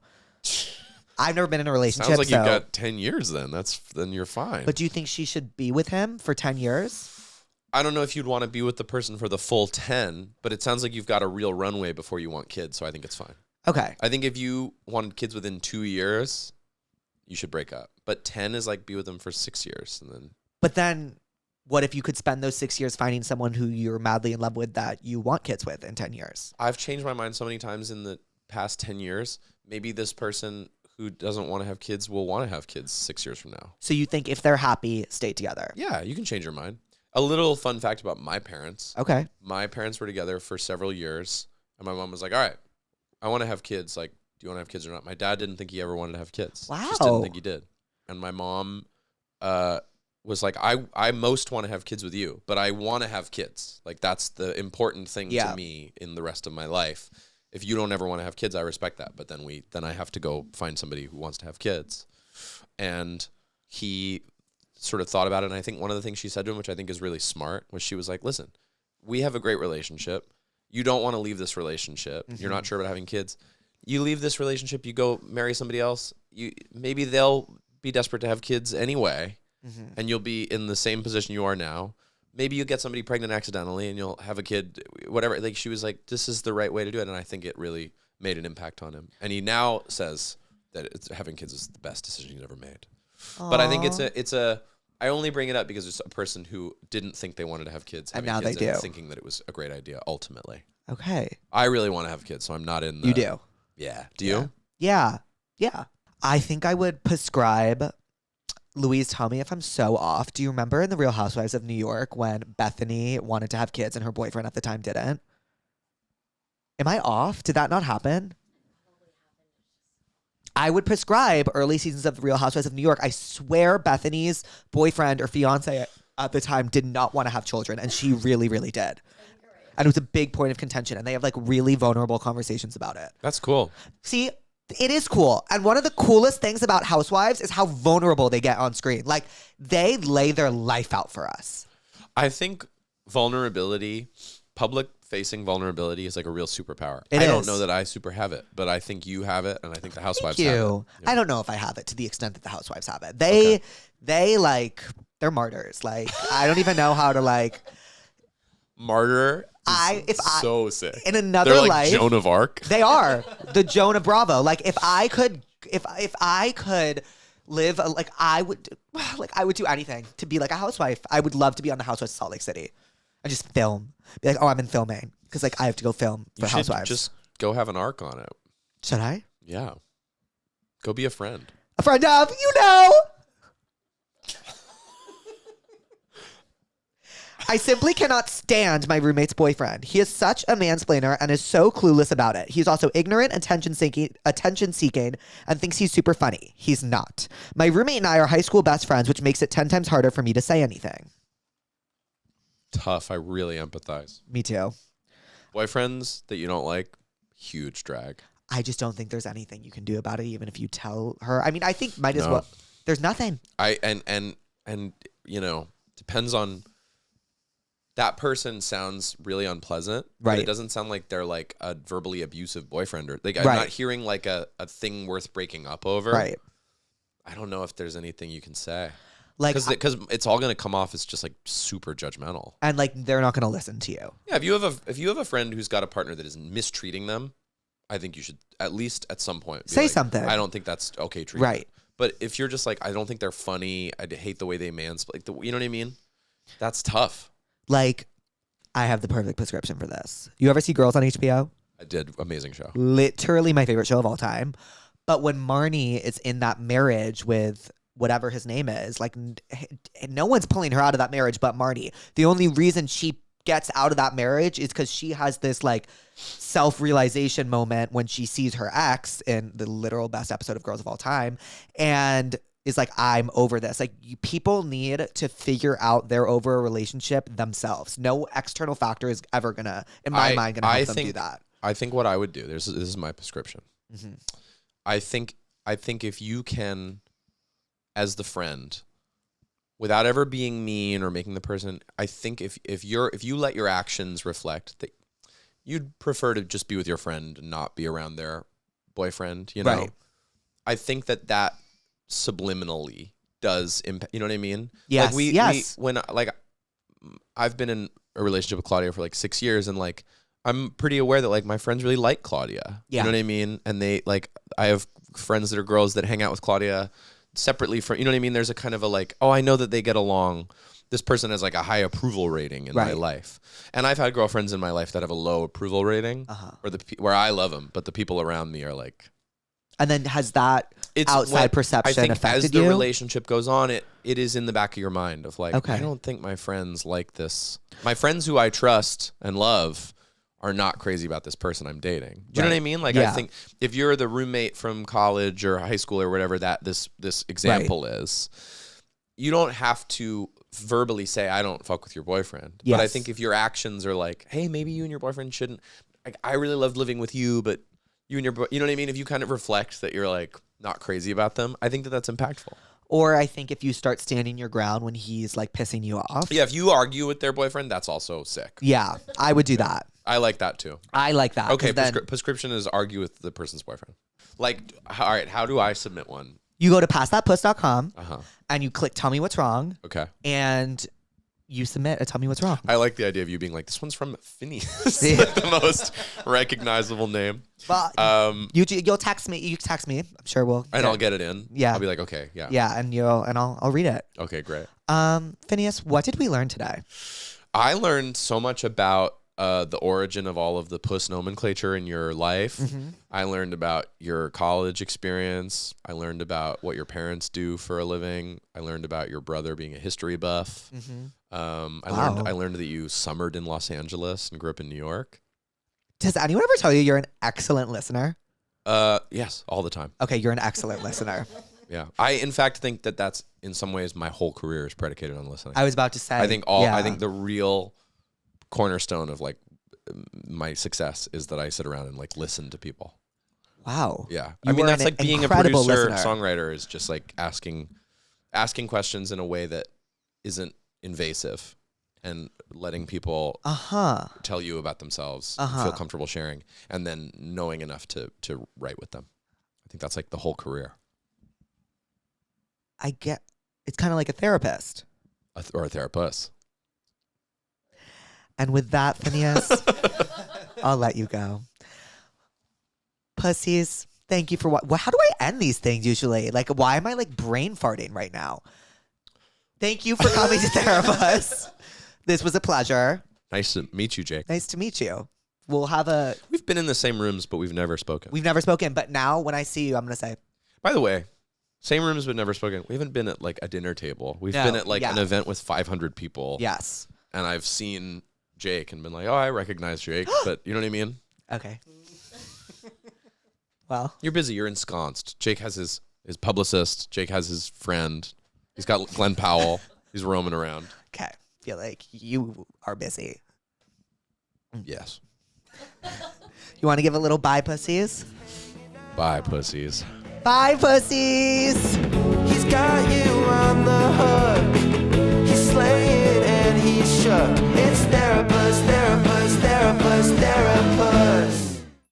Speaker 2: I've never been in a relationship.
Speaker 3: Sounds like
Speaker 2: so.
Speaker 3: you've got 10 years then. Then you're fine.
Speaker 2: But do you think she should be with him for 10 years?
Speaker 3: I don't know if you'd want to be with the person for the full 10, but it sounds like you've got a real runway before you want kids, so I think it's fine.
Speaker 2: Okay.
Speaker 3: I think if you wanted kids within 2 years, you should break up. But 10 is like be with them for 6 years and then.
Speaker 2: But then what if you could spend those 6 years finding someone who you're madly in love with that you want kids with in 10 years?
Speaker 3: I've changed my mind so many times in the past 10 years. Maybe this person who doesn't want to have kids will want to have kids 6 years from now.
Speaker 2: So you think if they're happy, stay together?
Speaker 3: Yeah, you can change your mind. A little fun fact about my parents.
Speaker 2: Okay.
Speaker 3: My parents were together for several years, and my mom was like, all right, I want to have kids. Like, do you want to have kids or not? My dad didn't think he ever wanted to have kids.
Speaker 2: Wow.
Speaker 3: Just didn't think he did. And my mom was like, I most want to have kids with you, but I want to have kids. Like, that's the important thing to me in the rest of my life. If you don't ever want to have kids, I respect that. But then I have to go find somebody who wants to have kids. And he sort of thought about it. And I think one of the things she said to him, which I think is really smart, was she was like, listen, we have a great relationship. You don't want to leave this relationship. You're not sure about having kids. You leave this relationship, you go marry somebody else. Maybe they'll be desperate to have kids anyway. And you'll be in the same position you are now. Maybe you'll get somebody pregnant accidentally and you'll have a kid, whatever. Like, she was like, this is the right way to do it. And I think it really made an impact on him. And he now says that having kids is the best decision he's ever made.
Speaker 2: Aww.
Speaker 3: But I think I only bring it up because it's a person who didn't think they wanted to have kids.
Speaker 2: And
Speaker 3: having
Speaker 2: now
Speaker 3: kids
Speaker 2: they do.
Speaker 3: Thinking that it was a great idea, ultimately.
Speaker 2: Okay.
Speaker 3: I really want to have kids, so I'm not in the...
Speaker 2: You do?
Speaker 3: Yeah. Do you?
Speaker 2: Yeah. Yeah. I think I would prescribe. Louise, tell me if I'm so off. Do you remember in the Real Housewives of New York when Bethany wanted to have kids and her boyfriend at the time didn't? Am I off? Did that not happen? I would prescribe early seasons of the Real Housewives of New York. I swear Bethany's boyfriend or fiance at the time did not want to have children, and she really, really did. And it was a big point of contention, and they have like really vulnerable conversations about it.
Speaker 3: That's cool.
Speaker 2: See, it is cool. And one of the coolest things about Housewives is how vulnerable they get on screen. Like, they lay their life out for us.
Speaker 3: I think vulnerability, public-facing vulnerability, is like a real superpower.
Speaker 2: It
Speaker 3: I don't
Speaker 2: is.
Speaker 3: know that I super have it, but I think you have it, and I think the Housewives
Speaker 2: Thank
Speaker 3: have
Speaker 2: you.
Speaker 3: it. Yeah.
Speaker 2: I don't know if I have it to the extent that the Housewives have it. They like, they're martyrs. Like, I don't even know how to like.
Speaker 3: Martyr is
Speaker 2: If I-
Speaker 3: so sick.
Speaker 2: In another
Speaker 3: They're like
Speaker 2: life,
Speaker 3: Joan of Arc.
Speaker 2: they are the Joan of Bravo. Like, if I could live, I would do anything to be like a housewife. I would love to be on the Housewives of Salt Lake City and just film. Be like, oh, I'm in filming because like I have to go film for
Speaker 3: You should
Speaker 2: Housewives.
Speaker 3: just go have an arc on it.
Speaker 2: Should I?
Speaker 3: Yeah. Go be a friend.
Speaker 2: A friend of, you know. I simply cannot stand my roommate's boyfriend. He is such a mansplainer and is so clueless about it. He's also ignorant, attention seeking, and thinks he's super funny. He's not. My roommate and I are high school best friends, which makes it 10 times harder for me to say anything.
Speaker 3: Tough. I really empathize.
Speaker 2: Me too.
Speaker 3: Boyfriends that you don't like, huge drag.
Speaker 2: I just don't think there's anything you can do about it, even if you tell her. I mean, I think might as
Speaker 3: No.
Speaker 2: well. There's nothing.
Speaker 3: And you know, depends on. That person sounds really unpleasant, but
Speaker 2: Right.
Speaker 3: it doesn't sound like they're like a verbally abusive boyfriend or like I'm
Speaker 2: Right.
Speaker 3: not hearing like a thing worth breaking up over.
Speaker 2: Right.
Speaker 3: I don't know if there's anything you can say
Speaker 2: Like,
Speaker 3: because it's all gonna come off as just like super judgmental.
Speaker 2: and like they're not going to listen to you.
Speaker 3: Yeah, if you have a friend who's got a partner that is mistreating them, I think you should at least at some point be
Speaker 2: Say
Speaker 3: like,
Speaker 2: something.
Speaker 3: I don't think that's okay treatment.
Speaker 2: Right.
Speaker 3: But if you're just like I don't think they're funny, I hate the way they mansplain, you know what I mean? That's tough.
Speaker 2: Like, I have the perfect prescription for this. You ever see Girls on HBO?
Speaker 3: I did. Amazing show.
Speaker 2: Literally my favorite show of all time. But when Marnie is in that marriage with whatever his name is, like no one's pulling her out of that marriage but Marnie. The only reason she gets out of that marriage is because she has this like self-realization moment when she sees her ex in the literal best episode of Girls of all time and is like, I'm over this. Like, people need to figure out they're over a relationship themselves. No external factor is ever gonna, in my mind, gonna help them do that.
Speaker 3: I think what I would do. This is my prescription.
Speaker 2: Mhm.
Speaker 3: I think if you can, as the friend, without ever being mean or making the person, I think if you let your actions reflect that you'd prefer to just be with your friend and not be around their boyfriend. You know,
Speaker 2: Right.
Speaker 3: I think that subliminally does impact. You know what I mean?
Speaker 2: Yes,
Speaker 3: Like
Speaker 2: yes.
Speaker 3: when like I've been in a relationship with Claudia for like 6 years, and like I'm pretty aware that like my friends really like Claudia.
Speaker 2: Yeah.
Speaker 3: You know what I mean? And they like I have friends that are girls that hang out with Claudia separately from, you know what I mean? There's a kind of a like, oh, I know that they get along. This person has like a high approval rating in my
Speaker 2: Right.
Speaker 3: life. And I've had girlfriends in my life that have a low approval rating, or where I love them, but the people around me are like,
Speaker 2: And then has that
Speaker 3: it's
Speaker 2: outside
Speaker 3: what-
Speaker 2: perception
Speaker 3: I think
Speaker 2: affected
Speaker 3: as the
Speaker 2: you?
Speaker 3: relationship goes on, it is in the back of your mind of like,
Speaker 2: Okay.
Speaker 3: I don't think my friends like this. My friends who I trust and love are not crazy about this person I'm dating. Do you know what I mean? Like,
Speaker 2: Yeah.
Speaker 3: I think if you're the roommate from college or high school or whatever that this example is, you don't have to verbally say, I don't fuck with your boyfriend. But I
Speaker 2: Yes.
Speaker 3: think if your actions are like, hey, maybe you and your boyfriend shouldn't, like, I really loved living with you, but you and you know what I mean? If you kind of reflect that you're like not crazy about them, I think that that's impactful.
Speaker 2: Or I think if you start standing your ground when he's like pissing you off.
Speaker 3: Yeah, if you argue with their boyfriend, that's also sick.
Speaker 2: Yeah, I would do that.
Speaker 3: I like that too.
Speaker 2: I like that.
Speaker 3: Okay,
Speaker 2: 'cause then
Speaker 3: prescription is argue with the person's boyfriend. Like, all right, how do I submit one?
Speaker 2: you go to passthatpuss.com
Speaker 3: Uh-huh.
Speaker 2: and you click tell me what's wrong
Speaker 3: Okay.
Speaker 2: and you submit a tell me what's wrong.
Speaker 3: I like the idea of you being like, this one's from Phineas,
Speaker 2: Yeah.
Speaker 3: like the most recognizable name.
Speaker 2: But you'll text me. You text me. I'm sure we'll.
Speaker 3: And I'll get it in.
Speaker 2: Yeah.
Speaker 3: I'll be like, okay, yeah.
Speaker 2: Yeah, and I'll read it.
Speaker 3: Okay, great.
Speaker 2: Phineas, what did we learn today?
Speaker 3: I learned so much about the origin of all of the puss nomenclature in your life. I learned about your college experience. I learned about what your parents do for a living. I learned about your brother being a history buff. I learned that you summered in Los Angeles and grew up in New York.
Speaker 2: Does anyone ever tell you you're an excellent listener?
Speaker 3: Yes, all the time.
Speaker 2: Okay, you're an excellent listener.
Speaker 3: Yeah, I in fact think that that's in some ways my whole career is predicated on listening.
Speaker 2: I was about to say.
Speaker 3: I think the real cornerstone of like my success is that I sit around and like listen to people.
Speaker 2: Wow.
Speaker 3: Yeah,
Speaker 2: You
Speaker 3: I mean
Speaker 2: were
Speaker 3: that's
Speaker 2: an
Speaker 3: like being a
Speaker 2: incredible
Speaker 3: producer,
Speaker 2: listener.
Speaker 3: songwriter is just like asking questions in a way that isn't invasive and letting people tell you about themselves, feel comfortable sharing, and then knowing enough to write with them. I think that's like the whole career.
Speaker 2: I get. It's kind of like a therapist.
Speaker 3: Or a Therapuss.
Speaker 2: And with that, Phineas, I'll let you go. Pussies, thank you for what? How do I end these things usually? Like, why am I like brain farting right now? Thank you for coming to Therapuss. This was a pleasure.
Speaker 3: Nice to meet you, Jake.
Speaker 2: Nice to meet you. We'll have a.
Speaker 3: We've been in the same rooms, but we've never spoken.
Speaker 2: We've never spoken, but now when I see you, I'm gonna say.
Speaker 3: By the way, same rooms but never spoken. We haven't been at like a dinner table. We've
Speaker 2: No,
Speaker 3: been at like
Speaker 2: yeah.
Speaker 3: an event with 500 people.
Speaker 2: Yes.
Speaker 3: And I've seen Jake and been like, oh, I recognize Jake, but you know what I mean?
Speaker 2: Okay. Well,
Speaker 3: You're busy. You're ensconced. Jake has his publicist. Jake has his friend. He's got Glenn Powell. He's roaming around.
Speaker 2: okay. Feel like you are busy.
Speaker 3: Yes.
Speaker 2: You want to give a little bye, pussies?
Speaker 3: Bye, pussies.
Speaker 2: Bye, pussies.
Speaker 1: He's got you on the hook. He's slaying and he's shook. It's Therapuss, Therapuss, Therapuss, Therapuss.